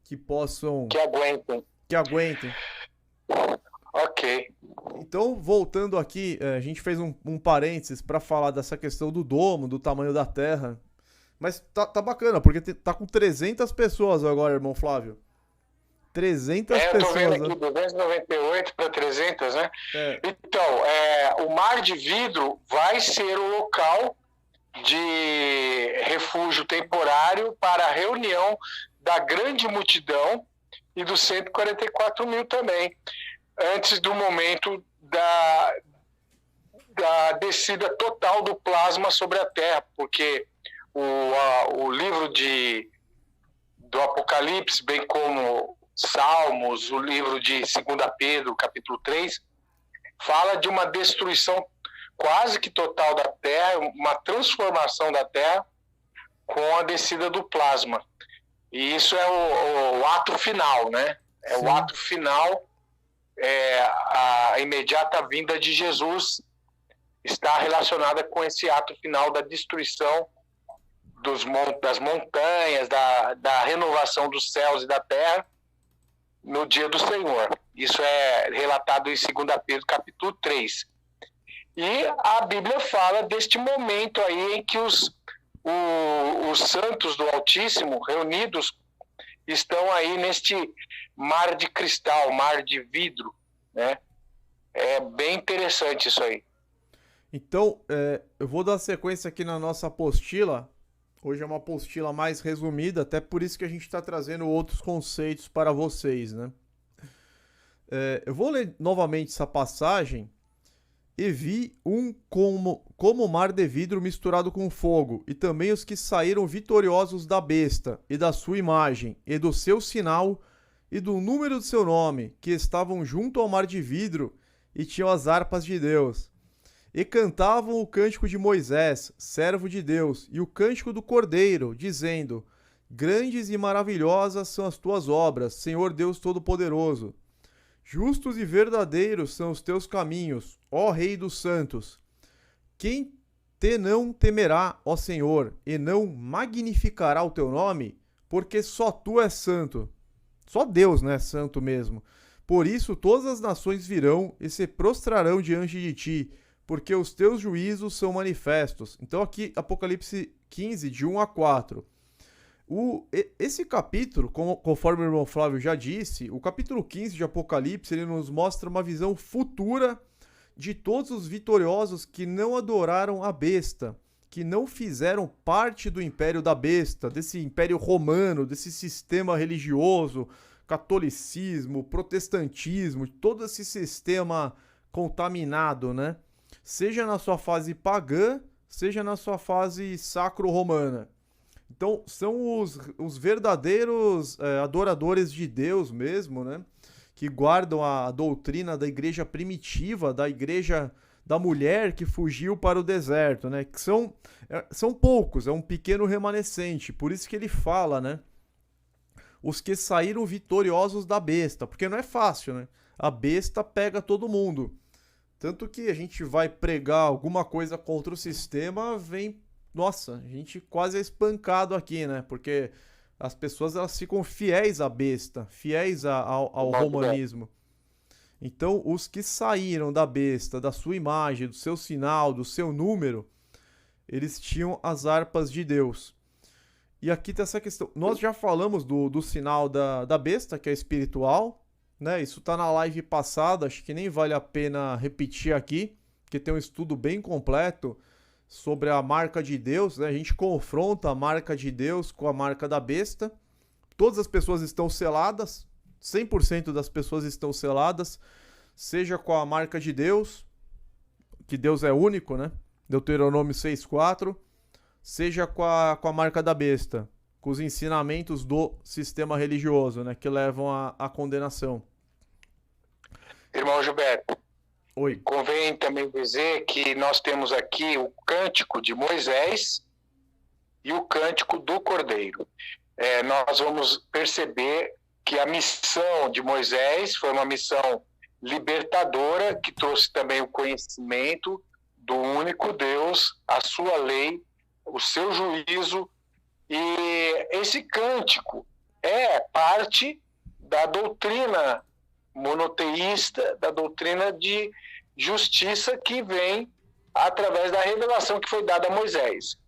Que possam... Que aguentem. Ok. Então, voltando aqui, a gente fez um parênteses para falar dessa questão do domo, do tamanho da Terra. Mas tá bacana, porque tá com 300 pessoas agora, irmão Flávio. 300 pessoas. Eu tô vendo aqui, 298 para 300, né? Então, o Mar de Vidro vai ser o local de refúgio temporário para a reunião da grande multidão e dos 144 mil também, antes do momento da descida total do plasma sobre a Terra, porque o livro do Apocalipse, bem como Salmos, o livro de 2 Pedro, capítulo 3, fala de uma destruição quase que total da Terra, uma transformação da Terra com a descida do plasma. E isso é o ato final, né? Sim. O ato final, a imediata vinda de Jesus está relacionada com esse ato final da destruição das montanhas, da renovação dos céus e da terra no dia do Senhor. Isso é relatado em 2 Pedro, capítulo 3. E a Bíblia fala deste momento aí em que os santos do Altíssimo reunidos estão aí neste mar de cristal, mar de vidro, né? É bem interessante isso aí. Então, eu vou dar sequência aqui na nossa apostila. Hoje é uma apostila mais resumida, até por isso que a gente está trazendo outros conceitos para vocês, né? Eu vou ler novamente essa passagem. E vi como mar de vidro misturado com fogo, e também os que saíram vitoriosos da besta, e da sua imagem, e do seu sinal, e do número do seu nome, que estavam junto ao mar de vidro, e tinham as harpas de Deus. E cantavam o cântico de Moisés, servo de Deus, e o cântico do Cordeiro, dizendo: Grandes e maravilhosas são as tuas obras, Senhor Deus Todo-Poderoso. Justos e verdadeiros são os teus caminhos, ó Rei dos Santos. Quem te não temerá, ó Senhor, e não magnificará o teu nome? Porque só tu és santo. Só Deus, né, é santo mesmo. Por isso todas as nações virão e se prostrarão diante de ti, porque os teus juízos são manifestos. Então aqui, Apocalipse 15, de 1 a 4. Esse capítulo, conforme o irmão Flávio já disse, o capítulo 15 de Apocalipse, ele nos mostra uma visão futura de todos os vitoriosos que não adoraram a besta, que não fizeram parte do império da besta, desse império romano, desse sistema religioso, catolicismo, protestantismo, todo esse sistema contaminado, né? Seja na sua fase pagã, seja na sua fase sacro-romana. Então, são os verdadeiros adoradores de Deus mesmo, né? Que guardam a doutrina da igreja primitiva, da igreja da mulher que fugiu para o deserto, né? Que são poucos, é um pequeno remanescente. Por isso que ele fala, né? Os que saíram vitoriosos da besta. Porque não é fácil, né? A besta pega todo mundo. Tanto que a gente vai pregar alguma coisa contra o sistema, nossa, a gente quase é espancado aqui, né? Porque as pessoas elas ficam fiéis à besta, fiéis ao romanismo. Então, os que saíram da besta, da sua imagem, do seu sinal, do seu número, eles tinham as harpas de Deus. E aqui tem essa questão. Nós já falamos do sinal da besta, que é espiritual, né? Isso tá na live passada, acho que nem vale a pena repetir aqui, porque tem um estudo bem completo sobre a marca de Deus, né? A gente confronta a marca de Deus com a marca da besta. Todas as pessoas estão seladas, 100% das pessoas estão seladas, seja com a marca de Deus, que Deus é único, né? Deuteronômio 6,4, seja com a marca da besta, com os ensinamentos do sistema religioso, né? Que levam à condenação. Irmão Gilberto, oi. Convém também dizer que nós temos aqui o cântico de Moisés e o cântico do Cordeiro. Nós vamos perceber que a missão de Moisés foi uma missão libertadora, que trouxe também o conhecimento do único Deus, a sua lei, o seu juízo, e esse cântico é parte da doutrina monoteísta, da doutrina de justiça que vem através da revelação que foi dada a Moisés.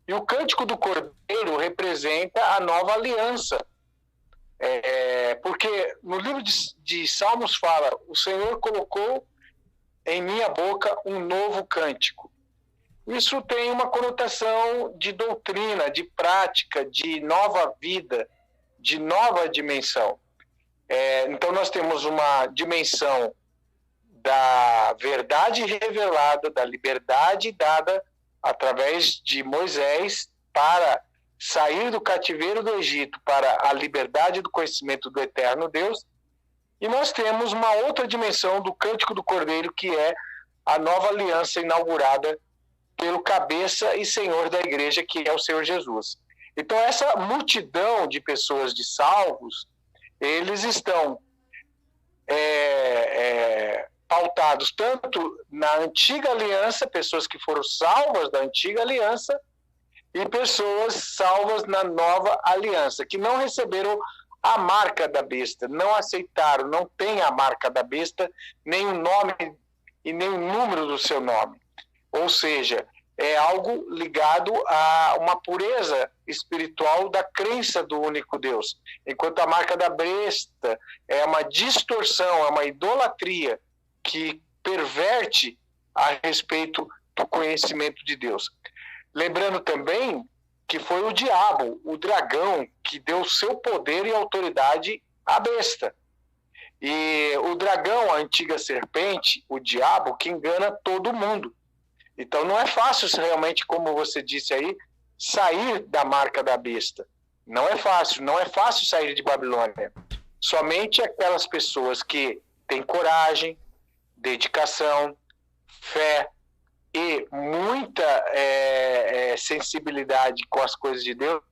E o cântico do Cordeiro representa a nova aliança, porque no livro de Salmos fala: o Senhor colocou em minha boca um novo cântico. Isso tem uma conotação de doutrina, de prática, de nova vida, de nova dimensão. Então nós temos uma dimensão da verdade revelada, da liberdade dada através de Moisés para sair do cativeiro do Egito para a liberdade do conhecimento do eterno Deus. E nós temos uma outra dimensão do Cântico do Cordeiro, que é a nova aliança inaugurada pelo cabeça e senhor da igreja, que é o Senhor Jesus. Então essa multidão de pessoas, de salvos, eles estão pautados tanto na antiga aliança, pessoas que foram salvas da antiga aliança, e pessoas salvas na nova aliança, que não receberam a marca da besta, não aceitaram, não têm a marca da besta, nem o nome e nem o número do seu nome. Ou seja, é algo ligado a uma pureza espiritual da crença do único Deus. Enquanto a marca da besta é uma distorção, é uma idolatria que perverte a respeito do conhecimento de Deus. Lembrando também que foi o diabo, o dragão, que deu seu poder e autoridade à besta. E o dragão, a antiga serpente, o diabo, que engana todo mundo. Então não é fácil realmente, como você disse aí, sair da marca da besta. Não é fácil sair de Babilônia. Somente aquelas pessoas que têm coragem, dedicação, fé e muita sensibilidade com as coisas de Deus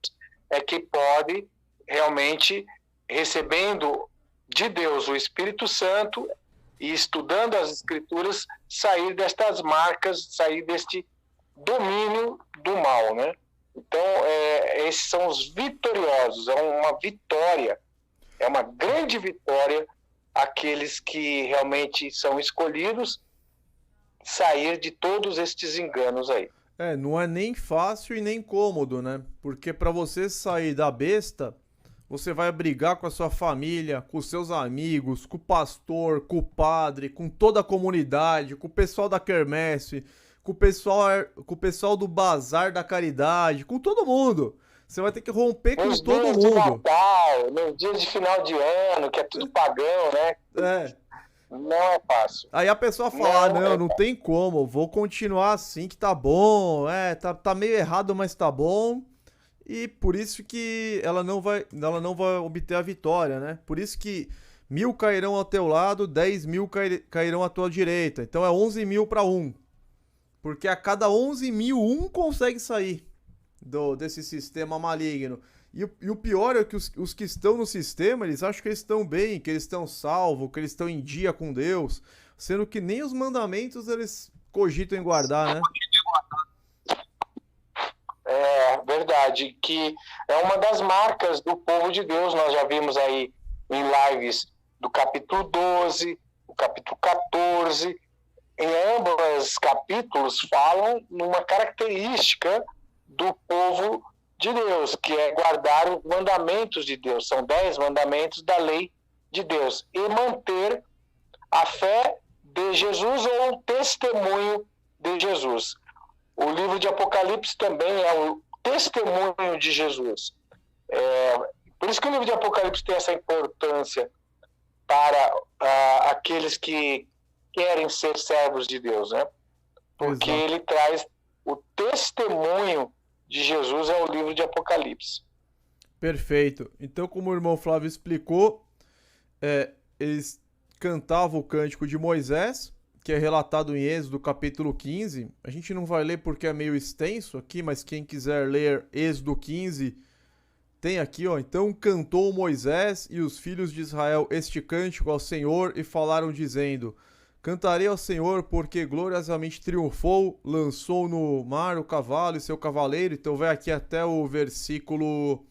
é que pode realmente, recebendo de Deus o Espírito Santo e estudando as Escrituras, sair destas marcas, sair deste domínio do mal, né? Então, esses são os vitoriosos, é uma vitória, é uma grande vitória aqueles que realmente são escolhidos sair de todos estes enganos aí. Não é nem fácil e nem cômodo, né? Porque para você sair da besta, você vai brigar com a sua família, com os seus amigos, com o pastor, com o padre, com toda a comunidade, com o pessoal da quermesse, com o pessoal do bazar da caridade, com todo mundo. Você vai ter que romper com todo mundo. Nos dias de Natal, nos dias de final de ano, que é tudo pagão, né? Não é fácil. Aí a pessoa fala, não tem como, vou continuar assim que tá bom, tá meio errado, mas tá bom. E por isso que ela não vai obter a vitória, né? Por isso que 1.000 cairão ao teu lado, 10.000 cairão à tua direita. Então é 11.000 para 1. Porque a cada 11.000, um consegue sair desse sistema maligno. E o pior é que os que estão no sistema, eles acham que eles estão bem, que eles estão salvos, que eles estão em dia com Deus. sendo que nem os mandamentos eles cogitam em guardar, né? É verdade, que é uma das marcas do povo de Deus. Nós já vimos aí em lives do capítulo 12, o capítulo 14. Em ambos capítulos falam numa característica do povo de Deus, que é guardar os mandamentos de Deus. São 10 mandamentos da lei de Deus. E manter a fé de Jesus ou o testemunho de Jesus. O livro de Apocalipse também é o testemunho de Jesus. Por isso que o livro de Apocalipse tem essa importância para aqueles que querem ser servos de Deus, né? Porque ele traz o testemunho de Jesus é o livro de Apocalipse. Perfeito. Então, como o irmão Flávio explicou, eles cantavam o cântico de Moisés, que é relatado em Êxodo capítulo 15. A gente não vai ler porque é meio extenso aqui, mas quem quiser ler Êxodo 15, tem aqui, ó. Então cantou Moisés e os filhos de Israel este cântico ao Senhor e falaram dizendo: cantarei ao Senhor porque gloriosamente triunfou, lançou no mar o cavalo e seu cavaleiro. Então vai aqui até o versículo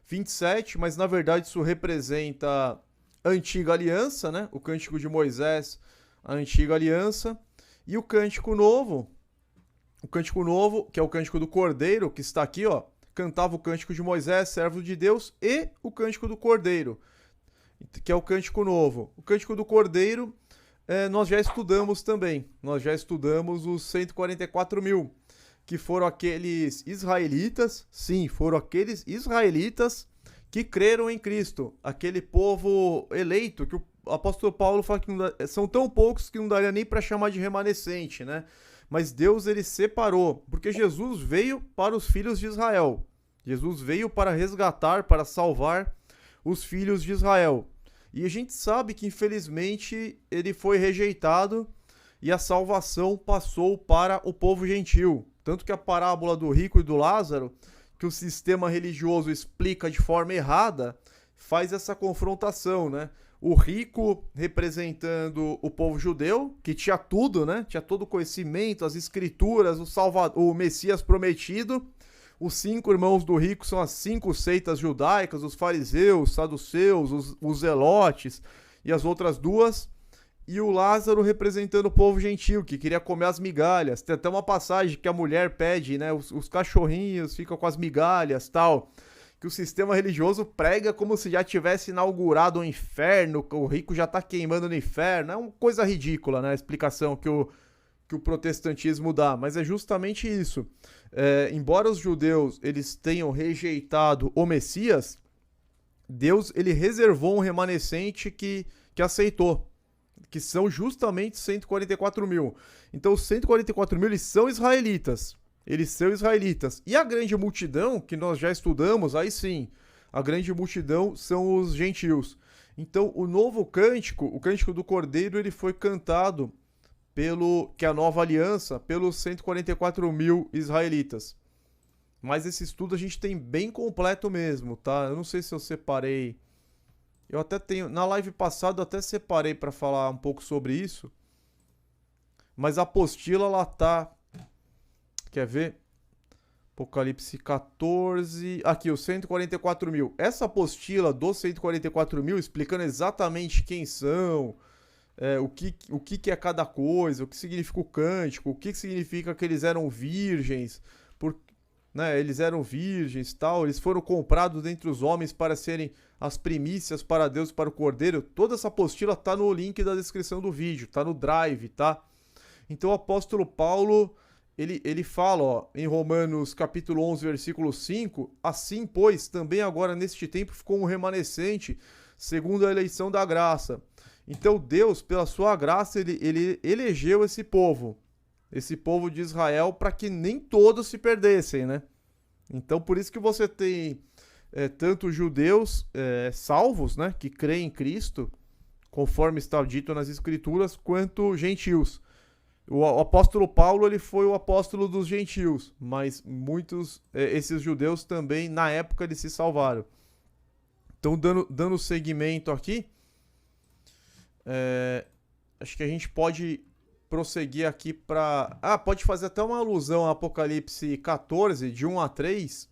27, mas na verdade isso representa a antiga aliança, né? O cântico de Moisés, a antiga aliança, e o cântico novo, que é o cântico do Cordeiro, que está aqui, ó, cantava o cântico de Moisés, servo de Deus, e o cântico do Cordeiro, que é o cântico novo. O cântico do Cordeiro, nós já estudamos também, nós já estudamos os 144 mil, que foram aqueles israelitas, sim, foram aqueles israelitas que creram em Cristo, aquele povo eleito, que o apóstolo Paulo fala que são tão poucos que não daria nem para chamar de remanescente, né? Mas Deus, ele separou, porque Jesus veio para os filhos de Israel. Jesus veio para resgatar, para salvar os filhos de Israel. E a gente sabe que, infelizmente, ele foi rejeitado e a salvação passou para o povo gentil. Tanto que a parábola do rico e do Lázaro, que o sistema religioso explica de forma errada, faz essa confrontação, né? O rico representando o povo judeu, que tinha tudo, né? Tinha todo o conhecimento, as escrituras, o Messias prometido. Os 5 irmãos do rico são as 5 seitas judaicas, os fariseus, os saduceus, os zelotes e as outras 2. E o Lázaro representando o povo gentil, que queria comer as migalhas. Tem até uma passagem que a mulher pede, né? Os cachorrinhos ficam com as migalhas, tal. Que o sistema religioso prega como se já tivesse inaugurado o inferno, o rico já tá queimando no inferno. É uma coisa ridícula, né? A explicação que o protestantismo dá. Mas é justamente isso. Embora os judeus eles tenham rejeitado o Messias, Deus ele reservou um remanescente que aceitou, que são justamente 144 mil. Então os 144 mil eles são israelitas. Eles são israelitas. E a grande multidão, que nós já estudamos, aí sim, a grande multidão são os gentios. Então o novo cântico, o cântico do Cordeiro, ele foi cantado que é a nova aliança, pelos 144 mil israelitas. Mas esse estudo a gente tem bem completo mesmo, tá? Eu não sei se eu separei. Eu até tenho. Na live passada eu até separei para falar um pouco sobre isso. Mas a apostila ela tá. Quer ver? Apocalipse 14. Aqui, os 144 mil. Essa apostila dos 144 mil, explicando exatamente quem são, o que é cada coisa, o que significa o cântico, o que significa que eles eram virgens, né, eles eram virgens e tal, eles foram comprados dentre os homens para serem as primícias para Deus e para o Cordeiro. Toda essa apostila tá no link da descrição do vídeo, tá no Drive, tá? Então o apóstolo Paulo, ele fala, ó, em Romanos capítulo 11, versículo 5, assim, pois, também agora neste tempo ficou um remanescente, segundo a eleição da graça. Então Deus, pela sua graça, ele elegeu esse povo de Israel, para que nem todos se perdessem, né? Então por isso que você tem tanto judeus salvos, né, que creem em Cristo, conforme está dito nas Escrituras, quanto gentios. O apóstolo Paulo, ele foi o apóstolo dos gentios, mas muitos, esses judeus também, na época, eles se salvaram. Então, dando seguimento aqui, acho que a gente pode prosseguir aqui para... pode fazer até uma alusão a Apocalipse 14, de 1 a 3.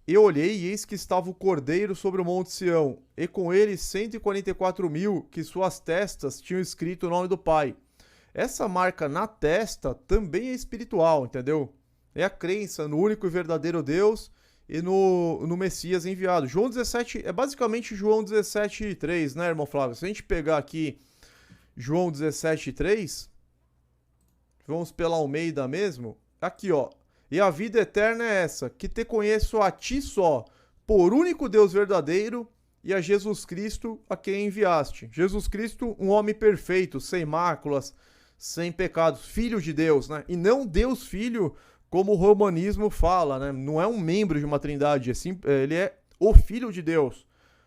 Eu olhei e eis que estava o Cordeiro sobre o Monte Sião, e com ele 144.000, que suas testas tinham escrito o nome do Pai. Essa marca na testa também é espiritual, entendeu? É a crença no único e verdadeiro Deus e no Messias enviado. João 17, é basicamente João 17:3, né, irmão Flávio? Se a gente pegar aqui João 17:3, vamos pela Almeida mesmo, aqui ó, e a vida eterna é essa, que te conheço a ti só, por único Deus verdadeiro, e a Jesus Cristo a quem enviaste. Jesus Cristo, um homem perfeito, sem máculas, sem pecados, filho de Deus, né? E não Deus Filho, como o romanismo fala, né? Não é um membro de uma trindade, ele é o Filho de Deus,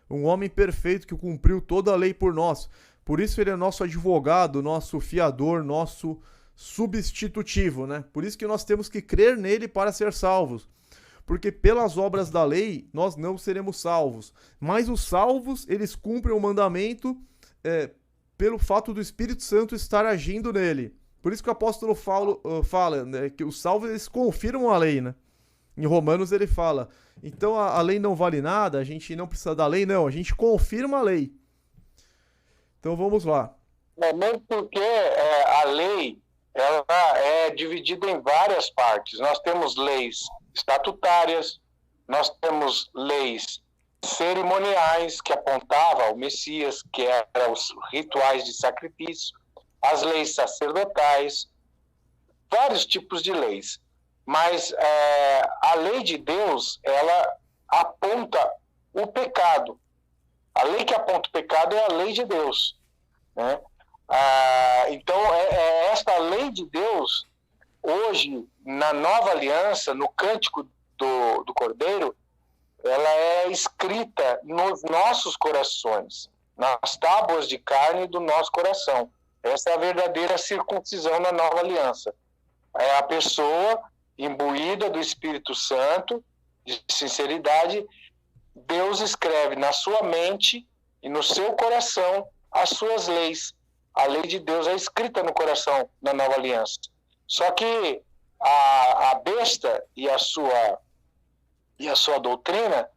um homem perfeito que cumpriu toda a lei por nós. Por isso ele é nosso advogado, nosso fiador, nosso substitutivo, né? Por isso que nós temos que crer nele para ser salvos. Porque pelas obras da lei nós não seremos salvos. Mas os salvos, eles cumprem o mandamento pelo fato do Espírito Santo estar agindo nele. Por isso que o apóstolo fala, né, que os salvos, eles confirmam a lei, né? Em Romanos ele fala, então a lei não vale nada, a gente não precisa da lei, não, a gente confirma a lei. Então vamos lá. Mesmo porque a lei, ela é dividida em várias partes. Nós temos leis estatutárias, nós temos leis cerimoniais, que apontavam ao Messias, que eram os rituais de sacrifício, as leis sacerdotais, vários tipos de leis. Mas a lei de Deus, ela aponta o pecado. A lei que aponta o pecado é a lei de Deus, né? Então, esta lei de Deus, hoje, na nova aliança, no cântico do Cordeiro, ela é escrita nos nossos corações, nas tábuas de carne do nosso coração. Essa é a verdadeira circuncisão na nova aliança. É a pessoa imbuída do Espírito Santo, de sinceridade. Deus escreve na sua mente e no seu coração as suas leis. A lei de Deus é escrita no coração da nova aliança. Só que a besta e a sua doutrina,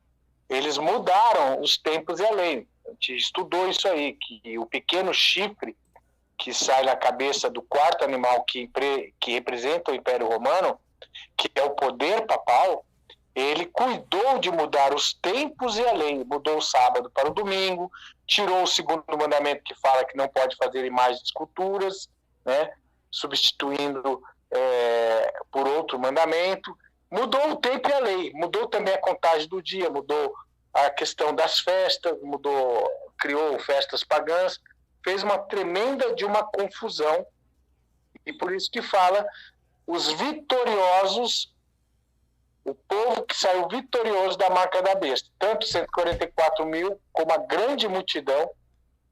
eles mudaram os tempos e a lei. A gente estudou isso aí, que o pequeno chifre que sai na cabeça do quarto animal que representa o Império Romano, que é o poder papal, ele cuidou de mudar os tempos e a lei. Mudou o sábado para o domingo, tirou o segundo mandamento que fala que não pode fazer imagens de esculturas, né, substituindo por outro mandamento. Mudou o tempo e a lei, mudou também a contagem do dia, mudou a questão das festas, criou festas pagãs, fez uma tremenda de uma confusão, e por isso que fala os vitoriosos, o povo que saiu vitorioso da marca da besta. Tanto 144.000 como a grande multidão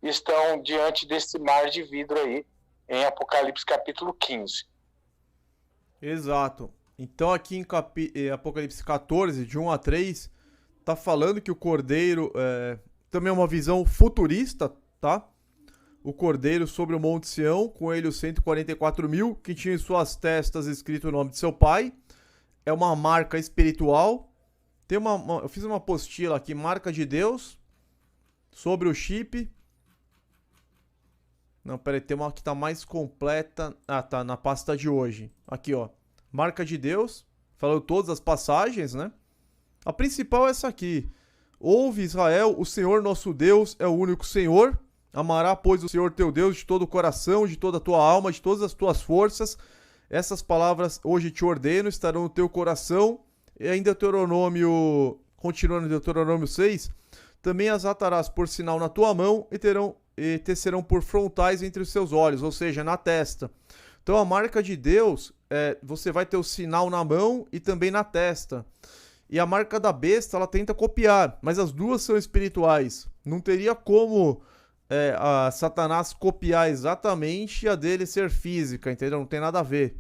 estão diante desse mar de vidro aí, em Apocalipse capítulo 15. Exato. Então aqui em Apocalipse 14, de 1 a 3, tá falando que o Cordeiro também é uma visão futurista, tá? O Cordeiro sobre o Monte Sião, com ele os 144.000, que tinham em suas testas escrito o nome de seu pai. É uma marca espiritual. Tem eu fiz uma apostila aqui, marca de Deus, sobre o chip. Não, peraí, tem uma que tá mais completa. Ah, tá, na pasta de hoje. Aqui, ó. Marca de Deus, falando todas as passagens, né? A principal é essa aqui. Ouve, Israel, o Senhor nosso Deus é o único Senhor. Amará, pois, o Senhor teu Deus de todo o coração, de toda a tua alma, de todas as tuas forças. Essas palavras hoje te ordeno, estarão no teu coração. E em Deuteronômio, continuando em Deuteronômio 6, também as atarás por sinal na tua mão e te serão por frontais entre os seus olhos, ou seja, na testa. Então a marca de Deus, você vai ter o sinal na mão e também na testa. E a marca da besta, ela tenta copiar, mas as duas são espirituais. Não teria como a Satanás copiar exatamente e a dele ser física, entendeu? Não tem nada a ver.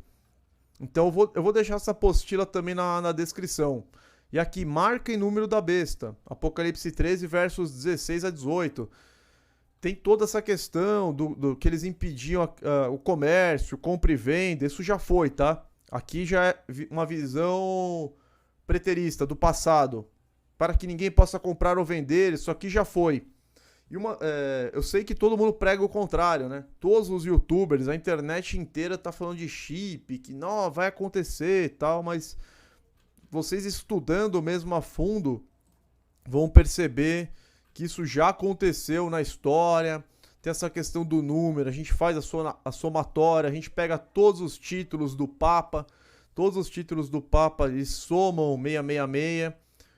Então eu vou deixar essa apostila também na descrição. E aqui, marca e número da besta. Apocalipse 13, versos 16 a 18. tem toda essa questão do que eles impediam o comércio, compra e venda, isso já foi, tá? Aqui já é uma visão preterista do passado, para que ninguém possa comprar ou vender, isso aqui já foi. E eu sei que todo mundo prega o contrário, né? Todos os youtubers, a internet inteira tá falando de chip, que não vai acontecer e tal, mas vocês estudando mesmo a fundo vão perceber que isso já aconteceu na história. Tem essa questão do número, a gente faz a somatória, a gente pega todos os títulos do Papa, eles somam 666.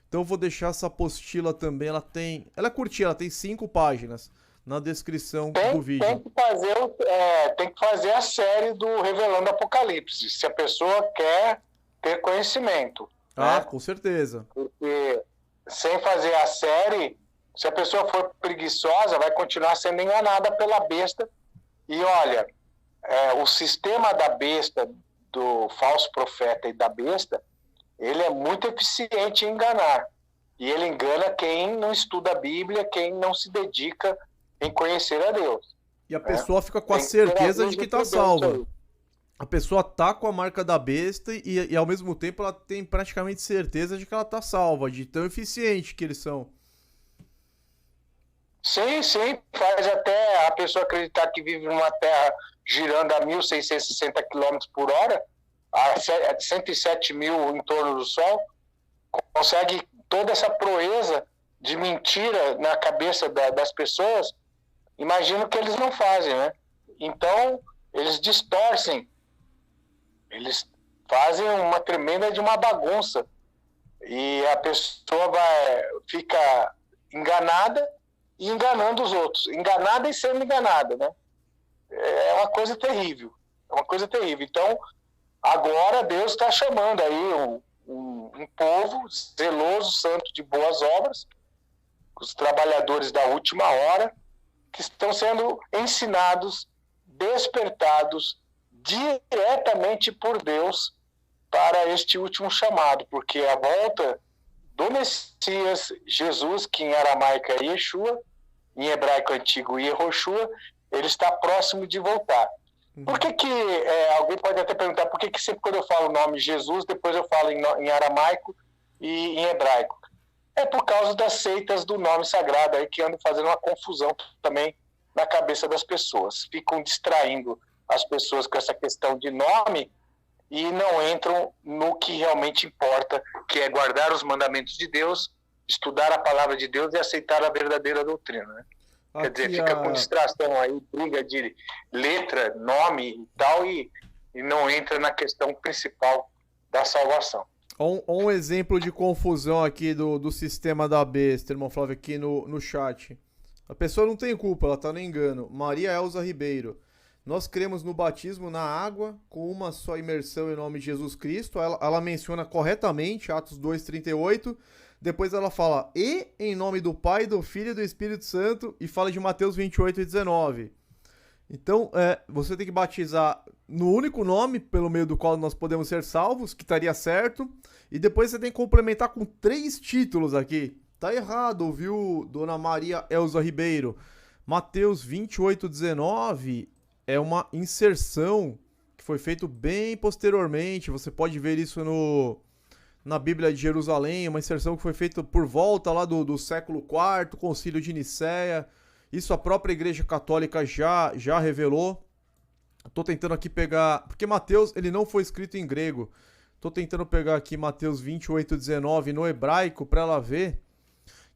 Então eu vou deixar essa apostila também, ela é curtinha, ela tem 5 páginas na descrição do vídeo. Tem que fazer a série do Revelando Apocalipse, se a pessoa quer ter conhecimento. Ah, né? Com certeza. Porque sem fazer a série, se a pessoa for preguiçosa, vai continuar sendo enganada pela besta. E olha, o sistema da besta, do falso profeta e da besta, ele é muito eficiente em enganar. E ele engana quem não estuda a Bíblia, quem não se dedica em conhecer a Deus. E a pessoa fica com a certeza de que está salva. A pessoa tá com a marca da besta e ao mesmo tempo ela tem praticamente certeza de que ela tá salva, de tão eficiente que eles são. Sim, faz até a pessoa acreditar que vive numa terra girando a 1.660 km por hora, a 107 mil em torno do Sol, consegue toda essa proeza de mentira na cabeça das pessoas. Imagino que eles não fazem, né? Então, eles distorcem, eles fazem uma tremenda de uma bagunça, e a pessoa fica enganada e enganando os outros, enganada e sendo enganada, né? É uma coisa terrível, Então, agora Deus está chamando aí um povo zeloso, santo, de boas obras, os trabalhadores da última hora, que estão sendo ensinados, despertados diretamente por Deus para este último chamado, porque a volta do Messias Jesus, que em aramaico é Yeshua, em hebraico antigo Yehoshua, ele está próximo de voltar. Por que alguém pode até perguntar por que sempre quando eu falo o nome Jesus, depois eu falo em aramaico e em hebraico? É por causa das seitas do nome sagrado aí que andam fazendo uma confusão também na cabeça das pessoas. Ficam distraindo as pessoas com essa questão de nome e não entram no que realmente importa, que é guardar os mandamentos de Deus, estudar a palavra de Deus e aceitar a verdadeira doutrina, né? Quer dizer, fica com distração aí, briga de letra, nome e tal, e não entra na questão principal da salvação. Um exemplo de confusão aqui do sistema da besta, irmão Flávio, aqui no chat. A pessoa não tem culpa, ela tá no engano. Maria Elza Ribeiro. Nós cremos no batismo na água, com uma só imersão em nome de Jesus Cristo. Ela menciona corretamente, Atos 2,38. Depois ela fala, e em nome do Pai, do Filho e do Espírito Santo, e fala de Mateus 28,19. Então, você tem que batizar no único nome pelo meio do qual nós podemos ser salvos, que estaria certo, e depois você tem que complementar com 3 títulos aqui. Tá errado, viu, dona Maria Elza Ribeiro? Mateus 28,19 é uma inserção que foi feito bem posteriormente, você pode ver isso na Bíblia de Jerusalém, uma inserção que foi feita por volta lá do século IV, Concílio de Nicéia. Isso a própria Igreja Católica já revelou. Tô tentando aqui pegar, porque Mateus ele não foi escrito em grego. Tô tentando pegar aqui Mateus 28,19 no hebraico para ela ver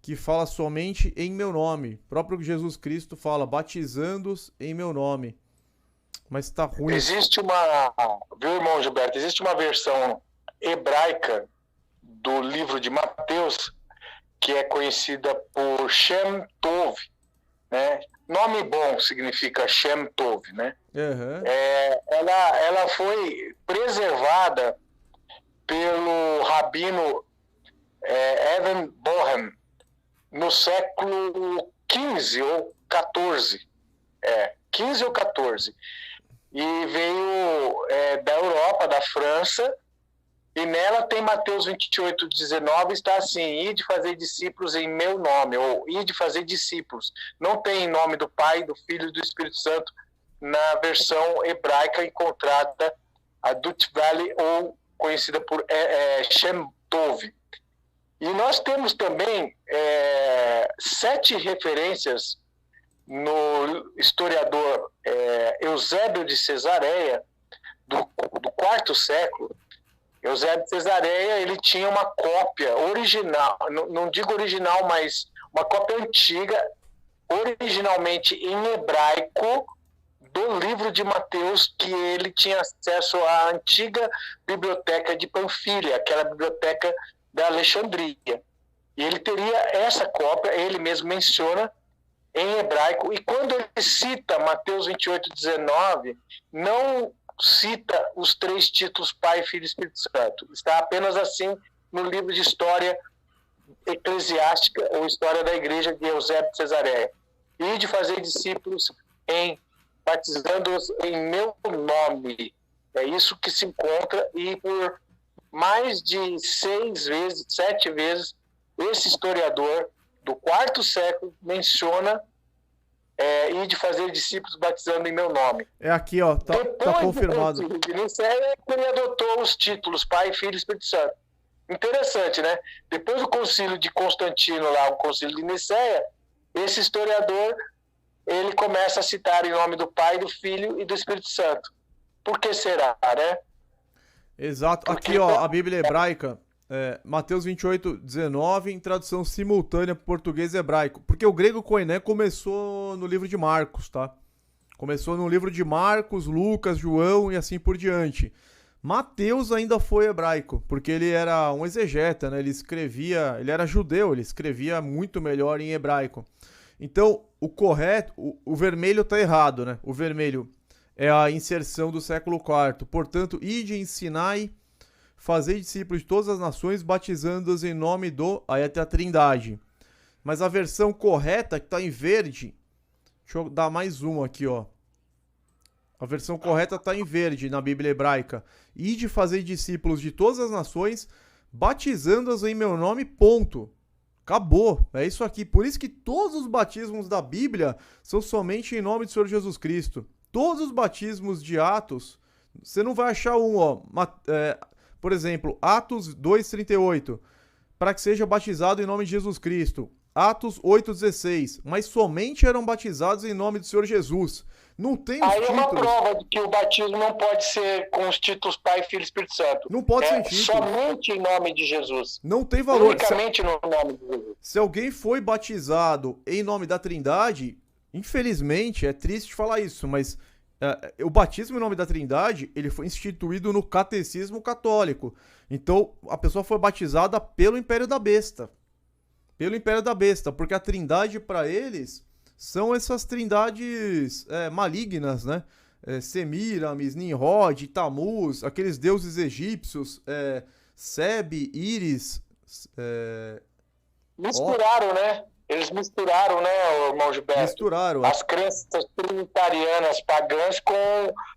que fala somente em meu nome. O próprio Jesus Cristo fala, batizando-os em meu nome. Mas tá ruim. Viu, irmão Gilberto, existe uma versão hebraica do livro de Mateus, que é conhecida por Shem Tov, né? Nome bom significa Shem Tov, né? Uhum. Ela foi preservada pelo rabino Evan Bohem no século XV ou XIV. 15 ou 14. E veio da Europa, da França, E nela tem Mateus 28:19, está assim: ide fazer discípulos em meu nome, ou ide fazer discípulos. Não tem em nome do Pai, do Filho e do Espírito Santo na versão hebraica encontrada, a Dut Valley, ou conhecida por Shem Tov. E nós temos também 7 referências no historiador Eusébio de Cesareia, do 4º século. Eusébio de Cesareia, ele tinha uma cópia original, não digo original, mas uma cópia antiga, originalmente em hebraico, do livro de Mateus, que ele tinha acesso à antiga biblioteca de Panfilha, aquela biblioteca da Alexandria. E ele teria essa cópia, ele mesmo menciona, em hebraico, e quando ele cita Mateus 28:19, não cita os 3 títulos Pai, Filho e Espírito Santo. Está apenas assim no livro de História Eclesiástica, ou História da Igreja, de Eusébio de Cesareia. E de fazer discípulos batizando-os em meu nome. É isso que se encontra, e por mais de 7 vezes, esse historiador do 4º século menciona e de fazer discípulos batizando em meu nome. É aqui, ó, tá confirmado. Depois de Nicéia, ele adotou os títulos Pai, Filho e Espírito Santo. Interessante, né? Depois do concílio de Constantino, lá, o concílio de Nicéia, esse historiador, ele começa a citar em nome do Pai, do Filho e do Espírito Santo. Por que será, né? Exato. Porque aqui, ó, a Bíblia hebraica, Mateus 28:19, em tradução simultânea português e hebraico. Porque o grego koiné começou no livro de Marcos, tá? Começou no livro de Marcos, Lucas, João e assim por diante. Mateus ainda foi hebraico, porque ele era um exegeta, né? Ele era judeu, ele escrevia muito melhor em hebraico. Então, o correto, o vermelho tá errado, né? O vermelho é a inserção do século IV. Portanto, ide, ensinai, fazei discípulos de todas as nações, batizando-os em nome do... Aí até a Trindade. Mas a versão correta, que está em verde... Deixa eu dar mais um aqui, ó. A versão correta está em verde na Bíblia hebraica. Ide, fazei discípulos de todas as nações, batizando-os em meu nome, ponto. Acabou. É isso aqui. Por isso que todos os batismos da Bíblia são somente em nome do Senhor Jesus Cristo. Todos os batismos de Atos, você não vai achar um, ó... Por exemplo, Atos 2:38, para que seja batizado em nome de Jesus Cristo. Atos 8:16, mas somente eram batizados em nome do Senhor Jesus. Não tem os títulos. Aí é uma prova de que o batismo não pode ser com os títulos Pai, Filho e Espírito Santo. Não pode ser título. Somente em nome de Jesus. Não tem valor. Unicamente no nome de Jesus. Se alguém foi batizado em nome da Trindade, infelizmente, é triste falar isso, mas... o batismo em nome da Trindade, ele foi instituído no catecismo católico. Então, a pessoa foi batizada pelo Império da Besta. Pelo Império da Besta, porque a Trindade, para eles, são essas trindades malignas, né? Semiramis, Nimrod, Tamuz, aqueles deuses egípcios, Sebe, Íris... Misturaram, né? Eles misturaram, né, irmão Gilberto? Misturaram. As crenças trinitarianas pagãs com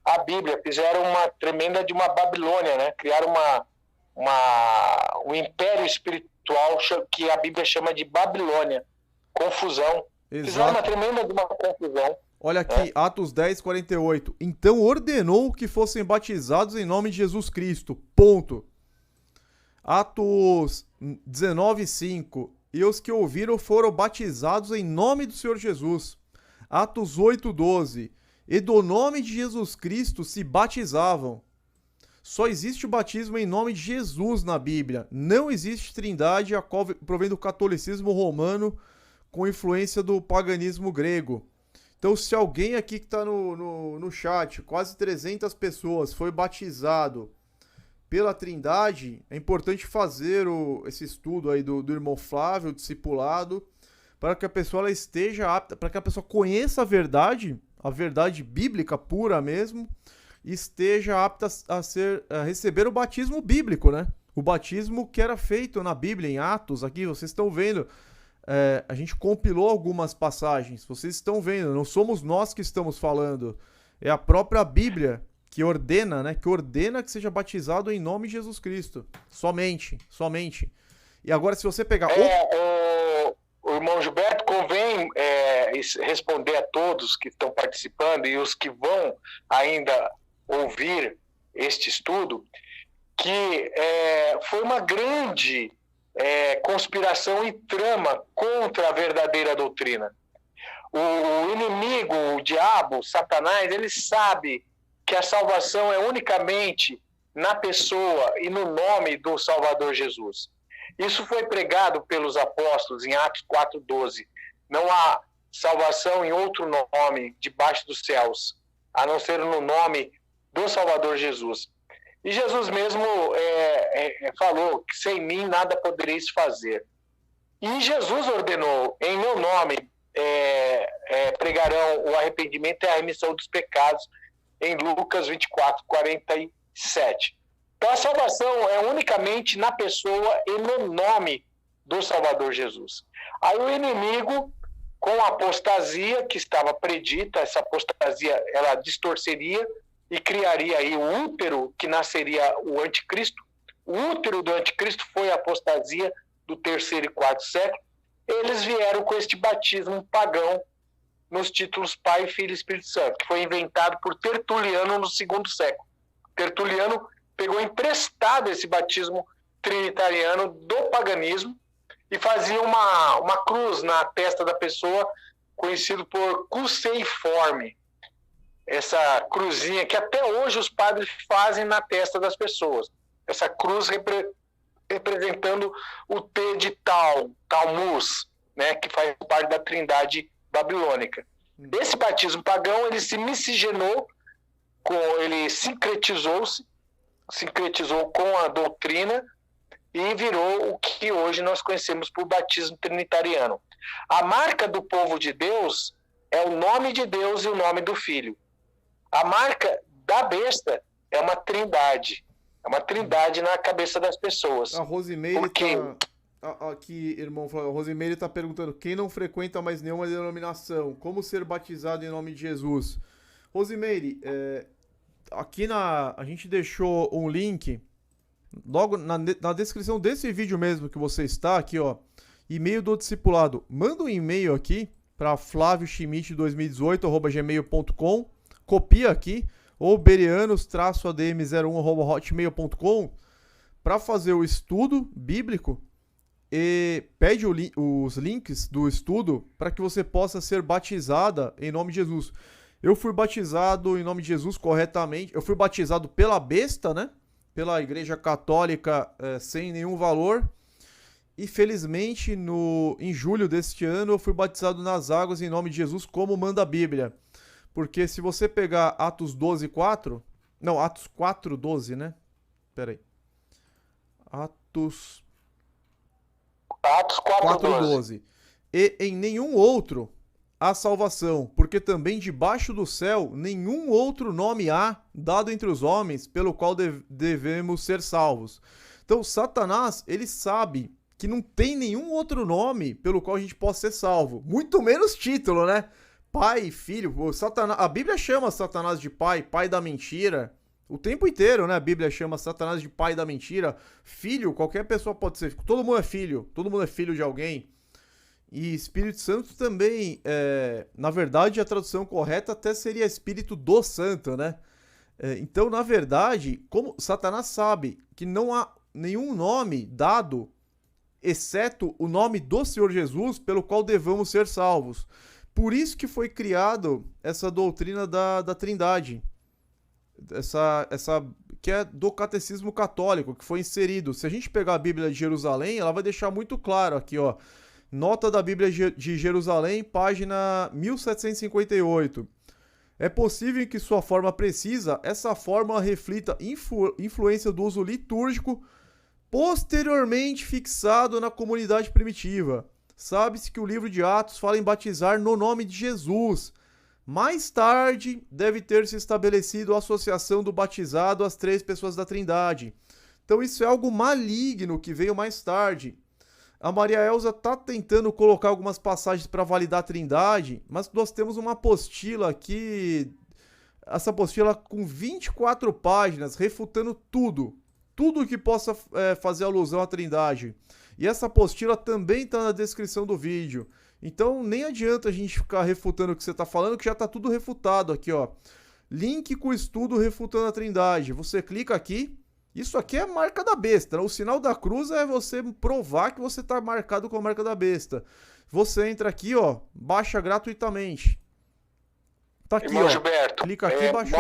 a Bíblia. Fizeram uma tremenda de uma Babilônia, né? Criaram um império espiritual que a Bíblia chama de Babilônia. Confusão. Exato. Fizeram uma tremenda de uma confusão. Olha aqui, Atos 10:48. Então ordenou que fossem batizados em nome de Jesus Cristo. Ponto. Atos 19:5. E os que ouviram foram batizados em nome do Senhor Jesus. Atos 8:12. E do nome de Jesus Cristo se batizavam. Só existe o batismo em nome de Jesus na Bíblia. Não existe trindade, a qual provém do catolicismo romano com influência do paganismo grego. Então, se alguém aqui que está no chat, quase 300 pessoas, foi batizado pela Trindade, é importante fazer esse estudo aí do irmão Flávio, discipulado, para que a pessoa ela esteja apta, para que a pessoa conheça a verdade bíblica pura mesmo, e esteja apta a receber o batismo bíblico, né? O batismo que era feito na Bíblia, em Atos, aqui vocês estão vendo, a gente compilou algumas passagens, vocês estão vendo, não somos nós que estamos falando, é a própria Bíblia que ordena, né? Que ordena que seja batizado em nome de Jesus Cristo. Somente. E agora, se você pegar... O irmão Gilberto, convém responder a todos que estão participando e os que vão ainda ouvir este estudo, que foi uma grande conspiração e trama contra a verdadeira doutrina. O inimigo, o diabo, Satanás, ele sabe que a salvação é unicamente na pessoa e no nome do Salvador Jesus. Isso foi pregado pelos apóstolos em Atos 4:12. Não há salvação em outro nome debaixo dos céus, a não ser no nome do Salvador Jesus. E Jesus mesmo falou que sem mim nada podereis fazer. E Jesus ordenou, em meu nome pregarão o arrependimento e a remissão dos pecados, em Lucas 24:47. Então a salvação é unicamente na pessoa e no nome do Salvador Jesus. Aí o inimigo, com a apostasia que estava predita, essa apostasia ela distorceria e criaria aí o útero que nasceria o anticristo. O útero do anticristo foi a apostasia do 3º e 4º século. Eles vieram com este batismo pagão nos títulos Pai, Filho e Espírito Santo, que foi inventado por Tertuliano no 2º século. Tertuliano pegou emprestado esse batismo trinitariano do paganismo e fazia uma cruz na testa da pessoa, conhecido por cruceiforme. Essa cruzinha que até hoje os padres fazem na testa das pessoas. Essa cruz representando o T de Talmuz, né, que faz parte da trindade babilônica. Esse batismo pagão, ele se miscigenou, ele sincretizou com a doutrina e virou o que hoje nós conhecemos por batismo trinitariano. A marca do povo de Deus é o nome de Deus e o nome do Filho. A marca da besta é uma trindade. É uma trindade na cabeça das pessoas. A Rosimeire aqui, irmão, a Rosimeire está perguntando: quem não frequenta mais nenhuma denominação, como ser batizado em nome de Jesus? Rosimeire, aqui a gente deixou um link, logo na descrição desse vídeo mesmo que você está, aqui ó, e-mail do discipulado. Manda um e-mail aqui para flavioschmidt2018@gmail.com, copia aqui, ou berianos-adm01@hotmail.com, para fazer o estudo bíblico e pede os links do estudo para que você possa ser batizada em nome de Jesus. Eu fui batizado em nome de Jesus corretamente. Eu fui batizado pela besta, né? Pela Igreja Católica, sem nenhum valor. E felizmente, em julho deste ano, eu fui batizado nas águas em nome de Jesus, como manda a Bíblia. Porque se você pegar Atos 12:4... Não, Atos 4:12, né? Pera aí. Atos 4:12. E em nenhum outro há salvação, porque também debaixo do céu nenhum outro nome há dado entre os homens pelo qual devemos ser salvos. Então Satanás, ele sabe que não tem nenhum outro nome pelo qual a gente possa ser salvo. Muito menos título, né? Pai, filho. A Bíblia chama Satanás de pai, pai da mentira. O tempo inteiro, né? A Bíblia chama Satanás de pai da mentira. Filho, qualquer pessoa pode ser. Todo mundo é filho. Todo mundo é filho de alguém. E Espírito Santo também, na verdade, a tradução correta até seria Espírito do Santo, né? Então, na verdade, como Satanás sabe que não há nenhum nome dado, exceto o nome do Senhor Jesus, pelo qual devamos ser salvos. Por isso que foi criado essa doutrina da Trindade. Essa que é do catecismo católico, que foi inserido. Se a gente pegar a Bíblia de Jerusalém, ela vai deixar muito claro aqui, ó. Nota da Bíblia de Jerusalém, página 1758. É possível que sua forma precisa, essa forma reflita influência do uso litúrgico posteriormente fixado na comunidade primitiva. Sabe-se que o livro de Atos fala em batizar no nome de Jesus. Mais tarde, deve ter se estabelecido a associação do batizado às três pessoas da Trindade. Então isso é algo maligno que veio mais tarde. A Maria Elza está tentando colocar algumas passagens para validar a Trindade, mas nós temos uma apostila aqui essa apostila com 24 páginas, refutando tudo que possa fazer alusão à Trindade. E essa apostila também está na descrição do vídeo. Então nem adianta a gente ficar refutando o que você está falando, que já está tudo refutado aqui, ó. Link com o estudo refutando a Trindade. Você clica aqui. Isso aqui é a marca da besta, né? O sinal da cruz é você provar que você está marcado com a marca da besta. Você entra aqui, ó, baixa gratuitamente. Tá aqui, Irmão ó. Gilberto, Clica aqui e baixou.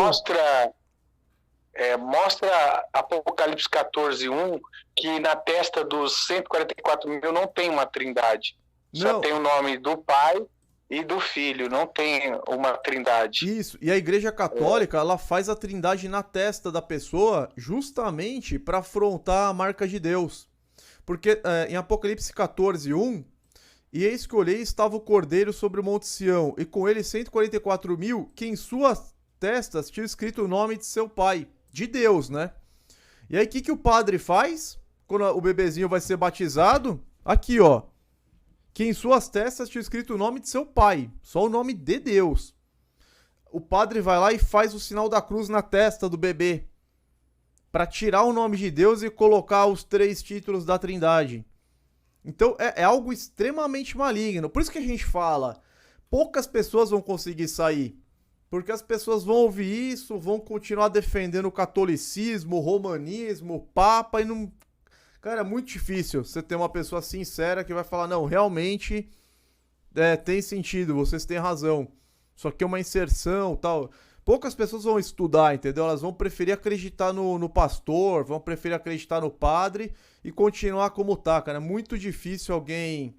Mostra Apocalipse 14:1 que na testa dos 144 mil não tem uma trindade. Só tem o nome do Pai e do Filho, não tem uma trindade. Isso, e a Igreja Católica, ela faz a trindade na testa da pessoa justamente para afrontar a marca de Deus. Porque em Apocalipse 14:1, e eis que olhei, estava o Cordeiro sobre o Monte Sião, e com ele 144 mil, que em suas testas tinha escrito o nome de seu Pai, de Deus, né? E aí o que o padre faz quando o bebezinho vai ser batizado? Aqui, ó. Que em suas testas tinha escrito o nome de seu pai, só o nome de Deus. O padre vai lá e faz o sinal da cruz na testa do bebê, para tirar o nome de Deus e colocar os 3 títulos da Trindade. Então é algo extremamente maligno. Por isso que a gente fala, poucas pessoas vão conseguir sair, porque as pessoas vão ouvir isso, vão continuar defendendo o catolicismo, o romanismo, o papa, e não... Cara, é muito difícil você ter uma pessoa sincera que vai falar, não, realmente tem sentido, vocês têm razão. Só que é uma inserção, tal. Poucas pessoas vão estudar, entendeu? Elas vão preferir acreditar no pastor, vão preferir acreditar no padre e continuar como tá, cara. É muito difícil alguém...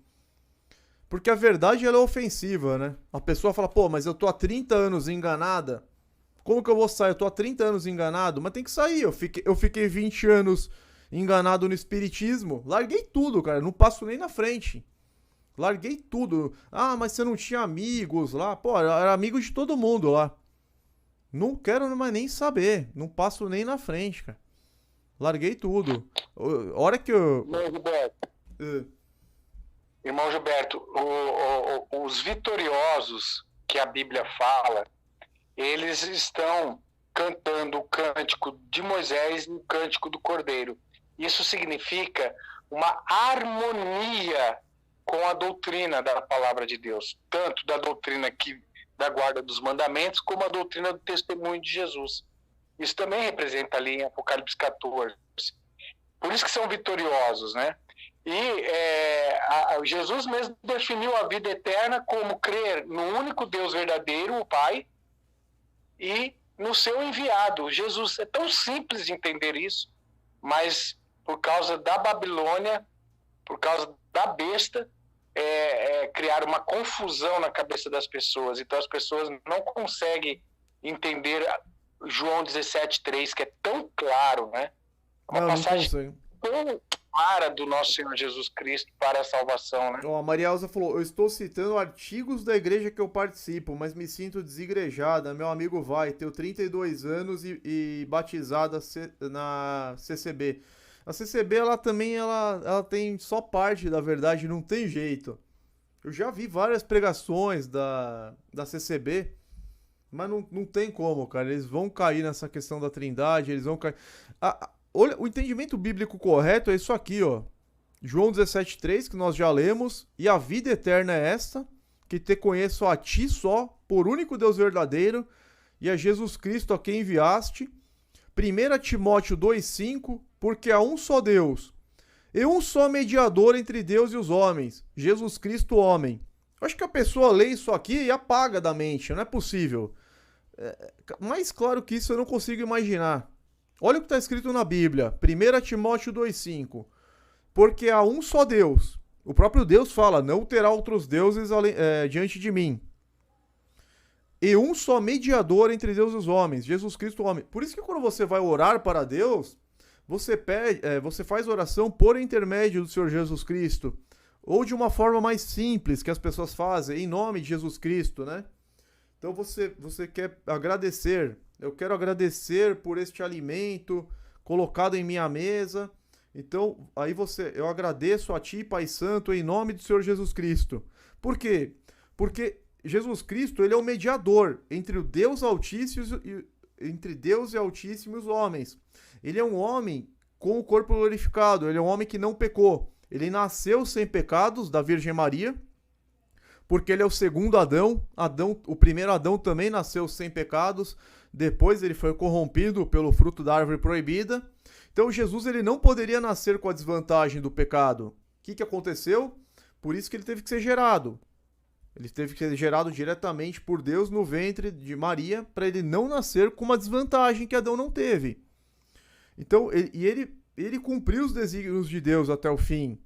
Porque a verdade, ela é ofensiva, né? A pessoa fala, pô, mas eu tô há 30 anos enganada. Como que eu vou sair? Eu tô há 30 anos enganado, mas tem que sair. Eu fiquei 20 anos... enganado no espiritismo, larguei tudo, cara, não passo nem na frente. Larguei tudo. Ah, mas você não tinha amigos lá? Pô, era amigo de todo mundo lá. Não quero mais nem saber, não passo nem na frente, cara. Larguei tudo. A hora que eu... Irmão Gilberto, os vitoriosos que a Bíblia fala, eles estão cantando o cântico de Moisés e o cântico do Cordeiro. Isso significa uma harmonia com a doutrina da palavra de Deus, tanto da doutrina da guarda dos mandamentos, como a doutrina do testemunho de Jesus. Isso também representa ali em Apocalipse 14. Por isso que são vitoriosos, né? E Jesus mesmo definiu a vida eterna como crer no único Deus verdadeiro, o Pai, e no seu enviado, Jesus. É tão simples de entender isso, mas por causa da Babilônia, por causa da besta, criar uma confusão na cabeça das pessoas. Então as pessoas não conseguem entender João 17:3, que é tão claro, né? Uma passagem tão clara do nosso Senhor Jesus Cristo para a salvação, né? Ó, a Maria Elza falou, eu estou citando artigos da igreja que eu participo, mas me sinto desigrejada, meu amigo vai, tenho 32 anos e batizada na CCB. A CCB, ela também, ela tem só parte da verdade, não tem jeito. Eu já vi várias pregações da CCB, mas não tem como, cara. Eles vão cair nessa questão da Trindade, eles vão cair... Olha, o entendimento bíblico correto é isso aqui, ó. João 17:3, que nós já lemos, e a vida eterna é esta, que te conheço a ti só, por único Deus verdadeiro, e a Jesus Cristo a quem enviaste. 1 Timóteo 2:5, porque há um só Deus, e um só mediador entre Deus e os homens, Jesus Cristo homem. Eu acho que a pessoa lê isso aqui e apaga da mente, não é possível. Mais claro que isso eu não consigo imaginar. Olha o que está escrito na Bíblia, 1 Timóteo 2:5. Porque há um só Deus. O próprio Deus fala, não terá outros deuses diante de mim. E um só mediador entre Deus e os homens, Jesus Cristo homem. Por isso que quando você vai orar para Deus, você faz oração por intermédio do Senhor Jesus Cristo. Ou de uma forma mais simples que as pessoas fazem, em nome de Jesus Cristo, né? Então você quer agradecer. Eu quero agradecer por este alimento colocado em minha mesa. Então, aí eu agradeço a ti, Pai Santo, em nome do Senhor Jesus Cristo. Por quê? Porque Jesus Cristo, ele é o mediador entre o Deus Altíssimo entre Deus e Altíssimo e os homens. Ele é um homem com o corpo glorificado, ele é um homem que não pecou. Ele nasceu sem pecados da Virgem Maria, porque ele é o segundo Adão. O primeiro Adão também nasceu sem pecados, depois ele foi corrompido pelo fruto da árvore proibida. Então Jesus ele não poderia nascer com a desvantagem do pecado. O que aconteceu? Por isso que ele teve que ser gerado. Ele teve que ser gerado diretamente por Deus no ventre de Maria, para ele não nascer com uma desvantagem que Adão não teve. Então, ele cumpriu os desígnios de Deus até o fim.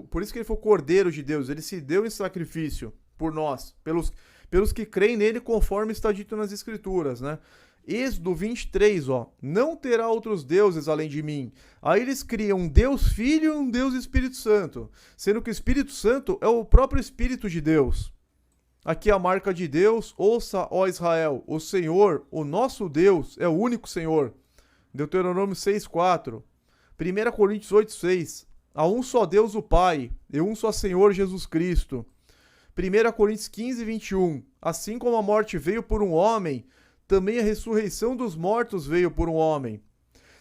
Por isso que ele foi o Cordeiro de Deus. Ele se deu em sacrifício por nós, pelos que creem nele, conforme está dito nas Escrituras, né? Êxodo 23, ó. Não terá outros deuses além de mim. Aí eles criam um Deus Filho e um Deus Espírito Santo. Sendo que o Espírito Santo é o próprio Espírito de Deus. Aqui a marca de Deus. Ouça, ó Israel, o Senhor, o nosso Deus, é o único Senhor. Deuteronômio 6,4. 1 Coríntios 8,6. Há um só Deus, o Pai, e um só Senhor, Jesus Cristo. 1 Coríntios 15,21. Assim como a morte veio por um homem, também a ressurreição dos mortos veio por um homem.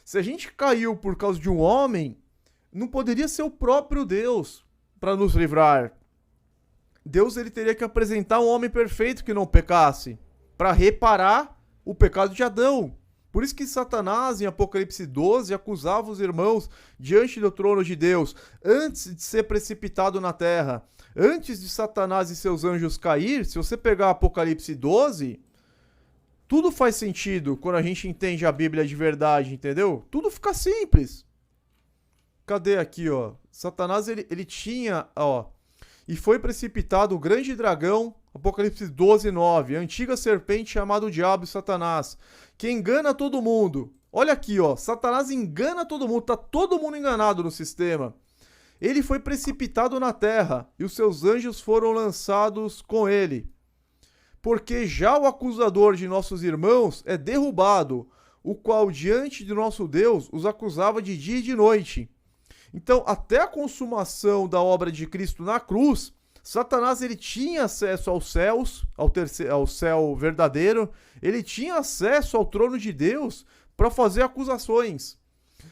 Se a gente caiu por causa de um homem, não poderia ser o próprio Deus para nos livrar. Deus ele teria que apresentar um homem perfeito que não pecasse, para reparar o pecado de Adão. Por isso que Satanás, em Apocalipse 12, acusava os irmãos diante do trono de Deus, antes de ser precipitado na terra. Antes de Satanás e seus anjos cair, se você pegar Apocalipse 12... tudo faz sentido quando a gente entende a Bíblia de verdade, entendeu? Tudo fica simples. Cadê aqui, ó? Satanás, ele tinha, ó... E foi precipitado o grande dragão, Apocalipse 12, 9. A antiga serpente chamada o Diabo e Satanás, que engana todo mundo. Olha aqui, ó. Satanás engana todo mundo. Tá todo mundo enganado no sistema. Ele foi precipitado na terra e os seus anjos foram lançados com ele. Porque já o acusador de nossos irmãos é derrubado, o qual diante de nosso Deus os acusava de dia e de noite. Então, até a consumação da obra de Cristo na cruz, Satanás ele tinha acesso aos céus, ao céu verdadeiro, ele tinha acesso ao trono de Deus para fazer acusações.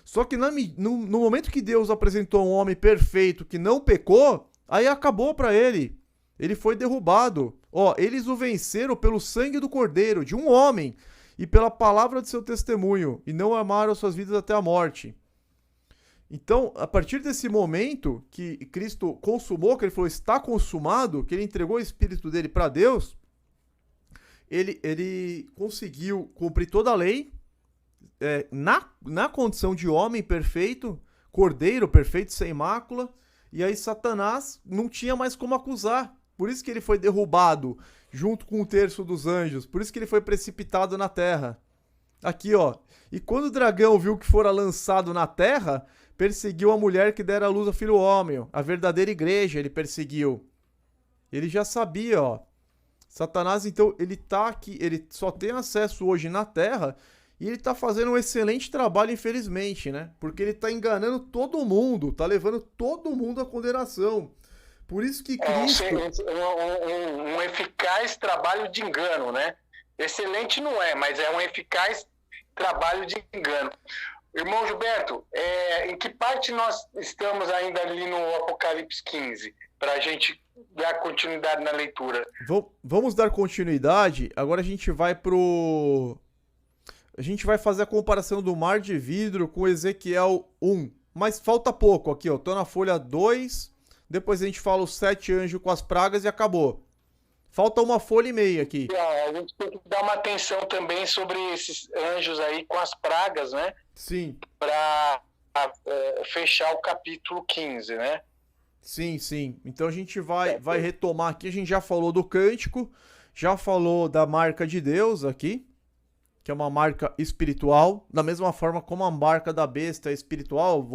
Só que no momento que Deus apresentou um homem perfeito que não pecou, aí acabou para ele. Ele foi derrubado. Ó, eles o venceram pelo sangue do Cordeiro, de um homem, e pela palavra de seu testemunho, e não amaram suas vidas até a morte. Então, a partir desse momento que Cristo consumou, que ele falou, está consumado, que ele entregou o Espírito dele para Deus, ele conseguiu cumprir toda a lei, na condição de homem perfeito, Cordeiro perfeito, sem mácula, e aí Satanás não tinha mais como acusar. Por isso que ele foi derrubado junto com um terço dos anjos. Por isso que ele foi precipitado na terra. Aqui, ó. E quando o dragão viu que fora lançado na terra, perseguiu a mulher que dera à luz ao filho homem. A verdadeira igreja ele perseguiu. Ele já sabia, ó. Satanás, então, ele tá aqui. Ele só tem acesso hoje na terra. E ele tá fazendo um excelente trabalho, infelizmente, né? Porque ele tá enganando todo mundo. Tá levando todo mundo à condenação. Por isso que Cristo... um eficaz trabalho de engano, né? Excelente não é, mas é um eficaz trabalho de engano. Irmão Gilberto, em que parte nós estamos ainda ali no Apocalipse 15? Para a gente dar continuidade na leitura. Vamos dar continuidade. Agora a gente vai fazer a comparação do mar de vidro com Ezequiel 1. Mas falta pouco aqui, ó. Tô na folha 2... Depois a gente fala os 7 anjos com as pragas e acabou. Falta uma folha e meia aqui. A gente tem que dar uma atenção também sobre esses anjos aí com as pragas, né? Sim. Para fechar o capítulo 15, né? Sim, sim. Então a gente vai retomar aqui. A gente já falou do cântico, já falou da marca de Deus aqui, que é uma marca espiritual, da mesma forma como a marca da besta é espiritual,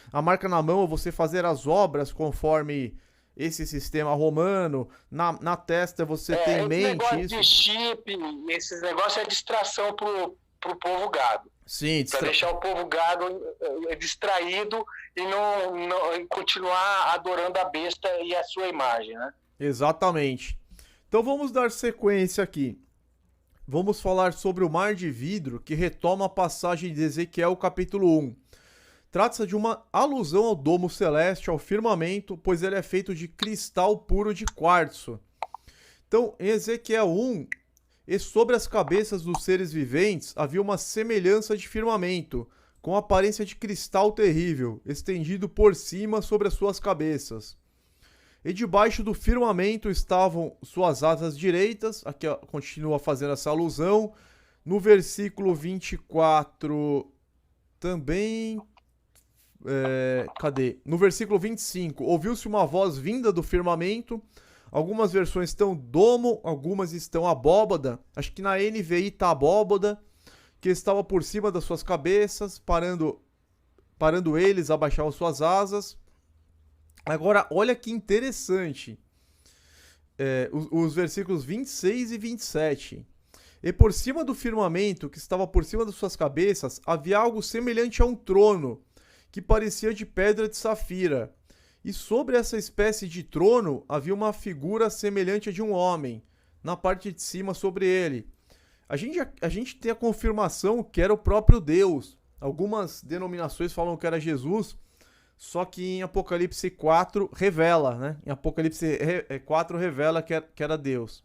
a marca na mão é você fazer as obras conforme esse sistema romano, na testa você tem em mente negócio isso. De chip, esses negócios é distração pro povo gado. Sim, para deixar o povo gado distraído e não continuar adorando a besta e a sua imagem, né? Exatamente. Então vamos dar sequência aqui. Vamos falar sobre o mar de vidro que retoma a passagem de Ezequiel capítulo 1. Trata-se de uma alusão ao domo celeste, ao firmamento, pois ele é feito de cristal puro de quartzo. Então, em Ezequiel 1, e sobre as cabeças dos seres viventes havia uma semelhança de firmamento, com aparência de cristal terrível, estendido por cima sobre as suas cabeças. E debaixo do firmamento estavam suas asas direitas, aqui continua fazendo essa alusão. No versículo 24 também... cadê? No versículo 25, ouviu-se uma voz vinda do firmamento. Algumas versões estão domo, algumas estão abóbada. Acho que na NVI está abóbada, que estava por cima das suas cabeças, parando eles, abaixavam suas asas. Agora, olha que interessante. Os versículos 26 e 27. E por cima do firmamento, que estava por cima das suas cabeças, havia algo semelhante a um trono, que parecia de pedra de safira. E sobre essa espécie de trono havia uma figura semelhante a de um homem, na parte de cima sobre ele. A gente tem a confirmação que era o próprio Deus. Algumas denominações falam que era Jesus, só que em Apocalipse 4 revela, né? Em Apocalipse 4 revela que era Deus.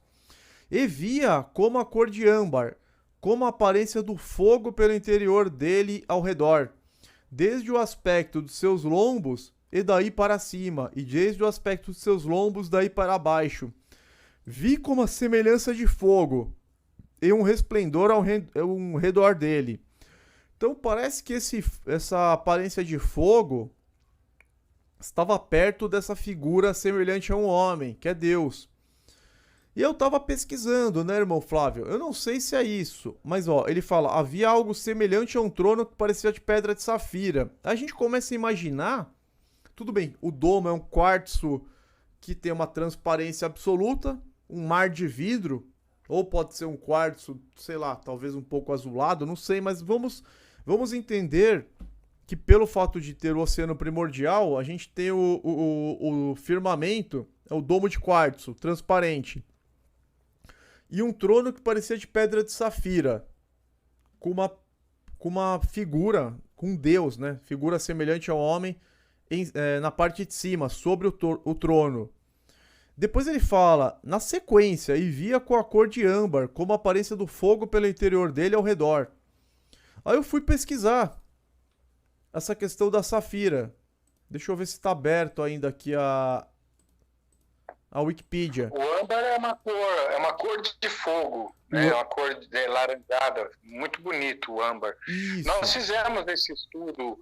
E via como a cor de âmbar, como a aparência do fogo pelo interior dele ao redor, desde o aspecto dos seus lombos e daí para cima, e desde o aspecto dos seus lombos daí para baixo. Vi como a semelhança de fogo, e um resplendor ao redor dele. Então parece que essa aparência de fogo estava perto dessa figura semelhante a um homem, que é Deus. E eu estava pesquisando, né, irmão Flávio? Eu não sei se é isso, mas ó, ele fala, havia algo semelhante a um trono que parecia de pedra de safira. A gente começa a imaginar, tudo bem, o domo é um quartzo que tem uma transparência absoluta, um mar de vidro, ou pode ser um quartzo, sei lá, talvez um pouco azulado, não sei, mas vamos entender que pelo fato de ter o oceano primordial, a gente tem o firmamento, é o domo de quartzo, transparente. E um trono que parecia de pedra de safira, com uma figura, com Deus, né? Figura semelhante ao homem na parte de cima, sobre o trono. Depois ele fala, na sequência, e via com a cor de âmbar, como a aparência do fogo pelo interior dele ao redor. Aí eu fui pesquisar essa questão da safira. Deixa eu ver se está aberto ainda aqui a Wikipedia. O âmbar é uma cor de fogo, né? É uma cor laranjada, muito bonito o âmbar. Isso. Nós fizemos esse estudo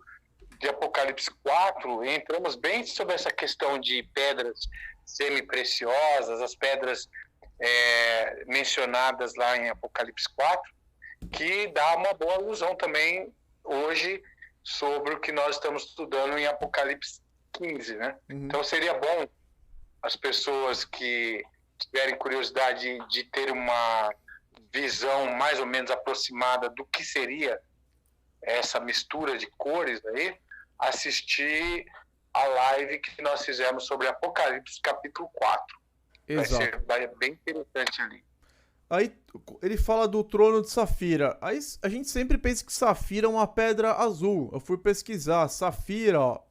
de Apocalipse 4 e entramos bem sobre essa questão de pedras semi-preciosas, as pedras mencionadas lá em Apocalipse 4, que dá uma boa alusão também hoje sobre o que nós estamos estudando em Apocalipse 15, né? Uhum. Então seria bom as pessoas que tiverem curiosidade de ter uma visão mais ou menos aproximada do que seria essa mistura de cores aí, assistir a live que nós fizemos sobre Apocalipse capítulo 4. Exato. Vai ser bem interessante ali. Aí ele fala do trono de safira. Aí a gente sempre pensa que safira é uma pedra azul. Eu fui pesquisar. Safira, ó,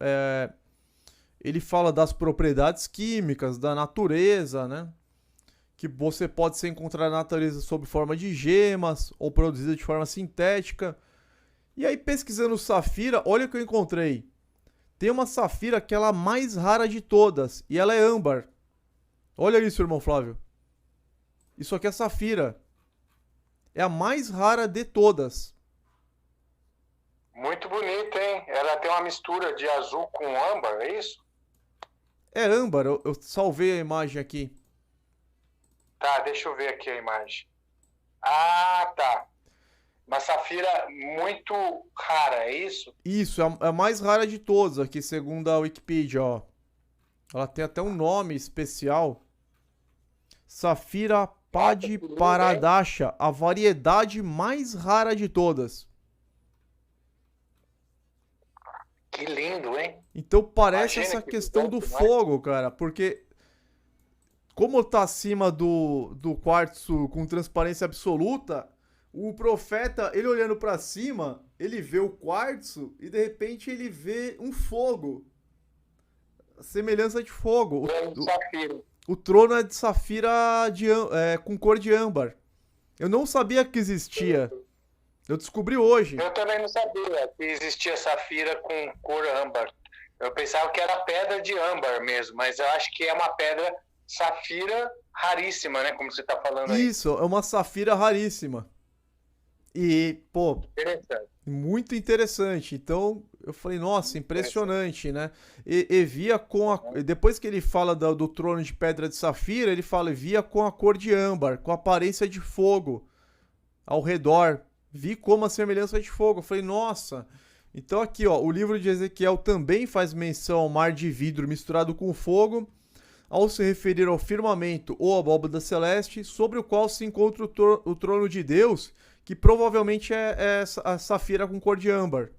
ele fala das propriedades químicas, da natureza, né? Que você pode ser encontrada na natureza sob forma de gemas ou produzida de forma sintética. E aí, pesquisando safira, olha o que eu encontrei. Tem uma safira que ela é a mais rara de todas, e ela é âmbar. Olha isso, irmão Flávio. Isso aqui é safira. É a mais rara de todas. Muito bonita, hein? Ela tem uma mistura de azul com âmbar, é isso? É âmbar, eu salvei a imagem aqui. Tá, deixa eu ver aqui a imagem. Ah, tá. Uma safira muito rara, é isso? Isso, é a mais rara de todas aqui, segundo a Wikipedia, ó. Ela tem até um nome especial. Safira Padiparadasha, a variedade mais rara de todas. Que lindo, hein? Então parece Imagina essa que questão do gigante, fogo, cara, porque como tá acima do quartzo com transparência absoluta, o profeta, ele olhando para cima, ele vê o quartzo e de repente ele vê um fogo. Semelhança de fogo. O trono é de safira com cor de âmbar. Eu não sabia que existia. Eu descobri hoje. Eu também não sabia que existia safira com cor âmbar. Eu pensava que era pedra de âmbar mesmo, mas eu acho que é uma pedra safira raríssima, né? Como você está falando aí. Isso, é uma safira raríssima. E, pô, muito interessante. Então, eu falei, nossa, impressionante, né? E via com a... Depois que ele fala do trono de pedra de safira, ele fala, via com a cor de âmbar, com a aparência de fogo ao redor. Vi como a semelhança de fogo. Eu falei, nossa. Então aqui, ó, o livro de Ezequiel também faz menção ao mar de vidro misturado com fogo, ao se referir ao firmamento ou abóbada celeste, sobre o qual se encontra o trono de Deus, que provavelmente é a safira com cor de âmbar.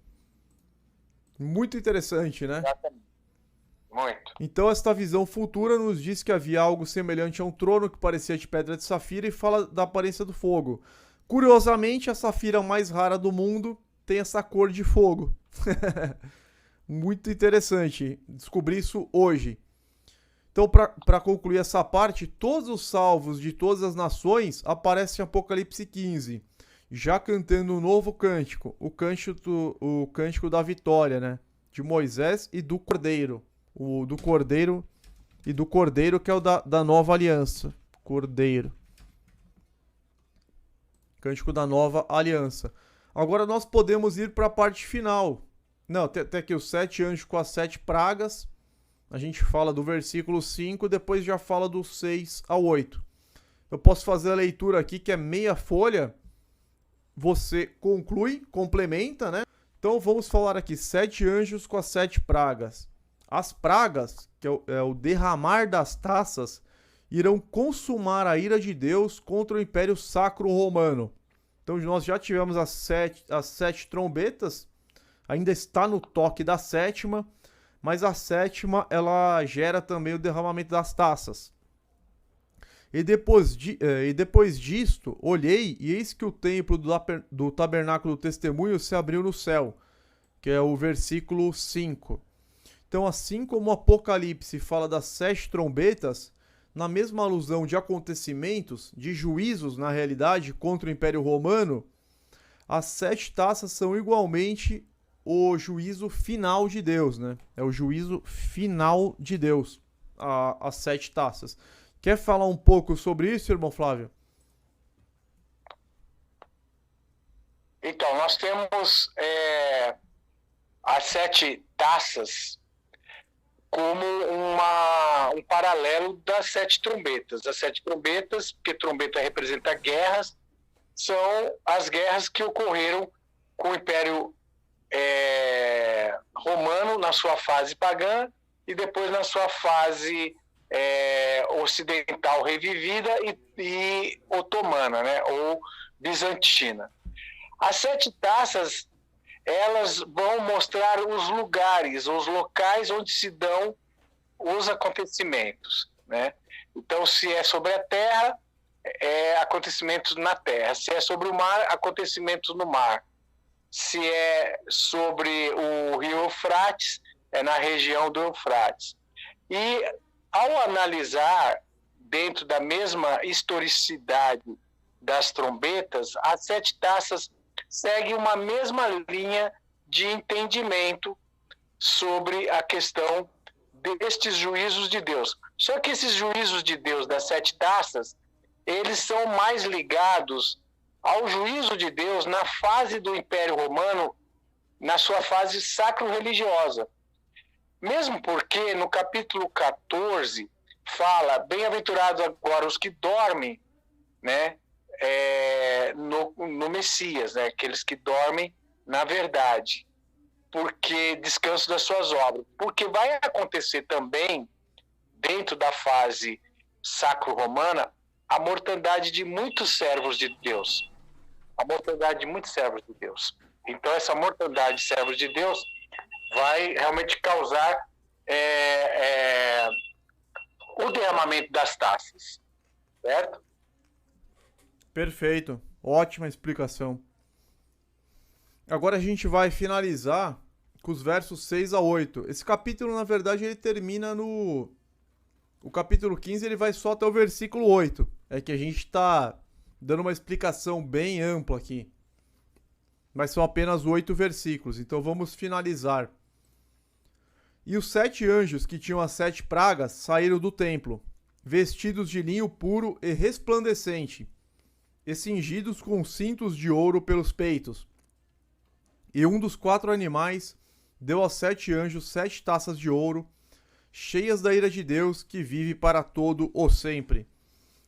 Muito interessante, né? Exatamente. Muito. Então esta visão futura nos diz que havia algo semelhante a um trono que parecia de pedra de safira e fala da aparência do fogo. Curiosamente, a safira mais rara do mundo tem essa cor de fogo. Muito interessante. Descobri isso hoje. Então, para concluir essa parte, todos os salvos de todas as nações aparecem em Apocalipse 15, já cantando um novo cântico, o cântico da vitória, né? De Moisés e do Cordeiro. Do Cordeiro que é o da nova aliança. Cordeiro. Cântico da nova aliança. Agora nós podemos ir para a parte final. Não, tem aqui os 7 anjos com as 7 pragas. A gente fala do versículo 5, depois já fala do 6 ao 8. Eu posso fazer a leitura aqui, que é meia folha. Você conclui, complementa, né? Então vamos falar aqui, 7 anjos com as 7 pragas. As pragas, que é o derramar das taças, irão consumar a ira de Deus contra o Império Sacro Romano. Então nós já tivemos as 7 trombetas, ainda está no toque da 7ª, mas a 7ª ela gera também o derramamento das taças. E depois disto, olhei, e eis que o templo do tabernáculo do testemunho se abriu no céu, que é o versículo 5. Então, assim como o Apocalipse fala das 7 trombetas, na mesma alusão de acontecimentos, de juízos, na realidade, contra o Império Romano, as 7 taças são igualmente o juízo final de Deus, né? É o juízo final de Deus, as 7 taças. Quer falar um pouco sobre isso, irmão Flávio? Então, nós temos as 7 taças como um paralelo das 7 trombetas. As 7 trombetas, porque trombeta representa guerras, são as guerras que ocorreram com o Império Romano na sua fase pagã e depois na sua fase ocidental revivida e otomana, né, ou bizantina. As 7 taças, elas vão mostrar os lugares, os locais onde se dão os acontecimentos, né? Então, se é sobre a terra, acontecimentos na terra. Se é sobre o mar, acontecimentos no mar. Se é sobre o rio Eufrates, é na região do Eufrates. E, ao analisar, dentro da mesma historicidade das trombetas, as 7 taças seguem uma mesma linha de entendimento sobre a questão destes juízos de Deus. Só que esses juízos de Deus das 7 taças, eles são mais ligados ao juízo de Deus na fase do Império Romano, na sua fase sacro-religiosa. Mesmo porque no capítulo 14 fala, bem-aventurados agora os que dormem, né, no Messias, né, aqueles que dormem na verdade, porque descanso das suas obras. Porque vai acontecer também, dentro da fase sacro-romana, a mortandade de muitos servos de Deus. A mortandade de muitos servos de Deus. Então, essa mortandade de servos de Deus vai realmente causar o derramamento das taças, certo? Perfeito. Ótima explicação. Agora a gente vai finalizar com os versos 6 a 8. Esse capítulo, na verdade, ele termina no... O capítulo 15, ele vai só até o versículo 8. É que a gente está dando uma explicação bem ampla aqui. Mas são apenas 8 versículos, então vamos finalizar. E os 7 anjos que tinham as 7 pragas saíram do templo, vestidos de linho puro e resplandecente, e cingidos com cintos de ouro pelos peitos. E um dos 4 animais deu aos 7 anjos 7 taças de ouro, cheias da ira de Deus, que vive para todo o sempre.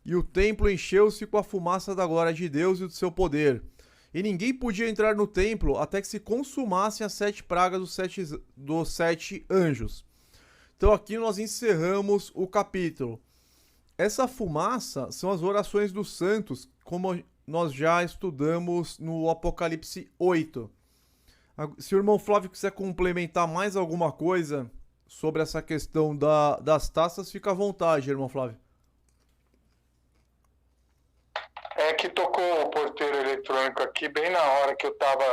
E o templo encheu-se com a fumaça da glória de Deus e do seu poder. E ninguém podia entrar no templo até que se consumassem as 7 pragas dos 7 anjos. Então aqui nós encerramos o capítulo. Essa fumaça são as orações dos santos, como nós já estudamos no Apocalipse 8. Se o irmão Flávio quiser complementar mais alguma coisa sobre essa questão das taças, fica à vontade, irmão Flávio. É que tocou o porteiro eletrônico aqui bem na hora que eu estava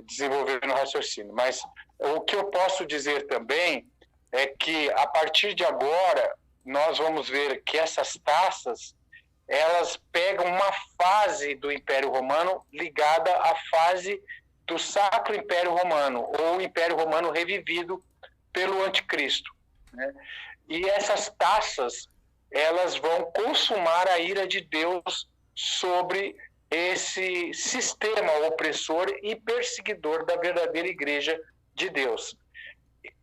desenvolvendo o raciocínio. Mas o que eu posso dizer também é que, a partir de agora, nós vamos ver que essas taças, elas pegam uma fase do Império Romano ligada à fase do Sacro Império Romano, ou Império Romano revivido pelo Anticristo, né? E essas taças, elas vão consumar a ira de Deus sobre esse sistema opressor e perseguidor da verdadeira igreja de Deus.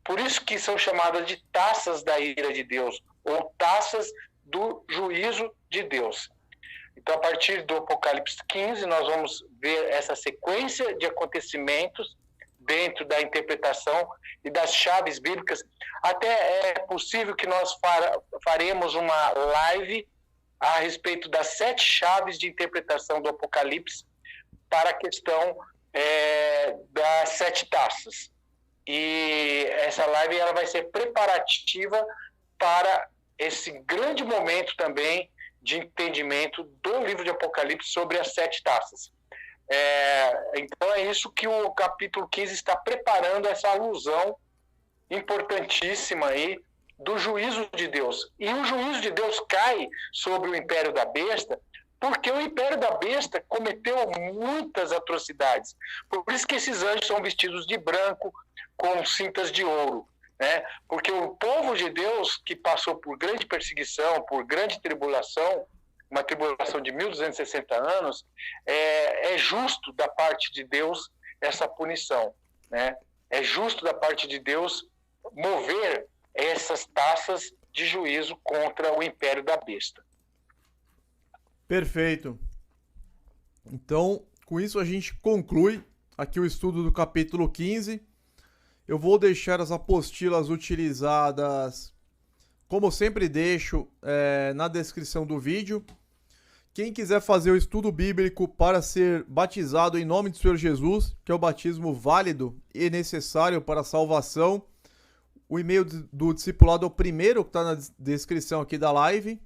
Por isso que são chamadas de taças da ira de Deus, ou taças do juízo de Deus. Então, a partir do Apocalipse 15, nós vamos ver essa sequência de acontecimentos dentro da interpretação e das chaves bíblicas. Até é possível que nós faremos uma live a respeito das 7 chaves de interpretação do Apocalipse para a questão das 7 taças. E essa live ela vai ser preparativa para esse grande momento também de entendimento do livro de Apocalipse sobre as 7 taças. Então é isso que o capítulo 15 está preparando, essa alusão importantíssima aí do juízo de Deus. E o juízo de Deus cai sobre o Império da Besta, porque o Império da Besta cometeu muitas atrocidades. Por isso que esses anjos são vestidos de branco, com cintas de ouro, né? Porque o povo de Deus, que passou por grande perseguição, por grande tribulação, uma tribulação de 1260 anos, é justo da parte de Deus essa punição, né? É justo da parte de Deus mover essas taças de juízo contra o Império da Besta. Perfeito. Então, com isso a gente conclui aqui o estudo do capítulo 15. Eu vou deixar as apostilas utilizadas, como eu sempre deixo, na descrição do vídeo. Quem quiser fazer o estudo bíblico para ser batizado em nome do Senhor Jesus, que é o batismo válido e necessário para a salvação, o e-mail do discipulado é o primeiro que está na descrição aqui da live.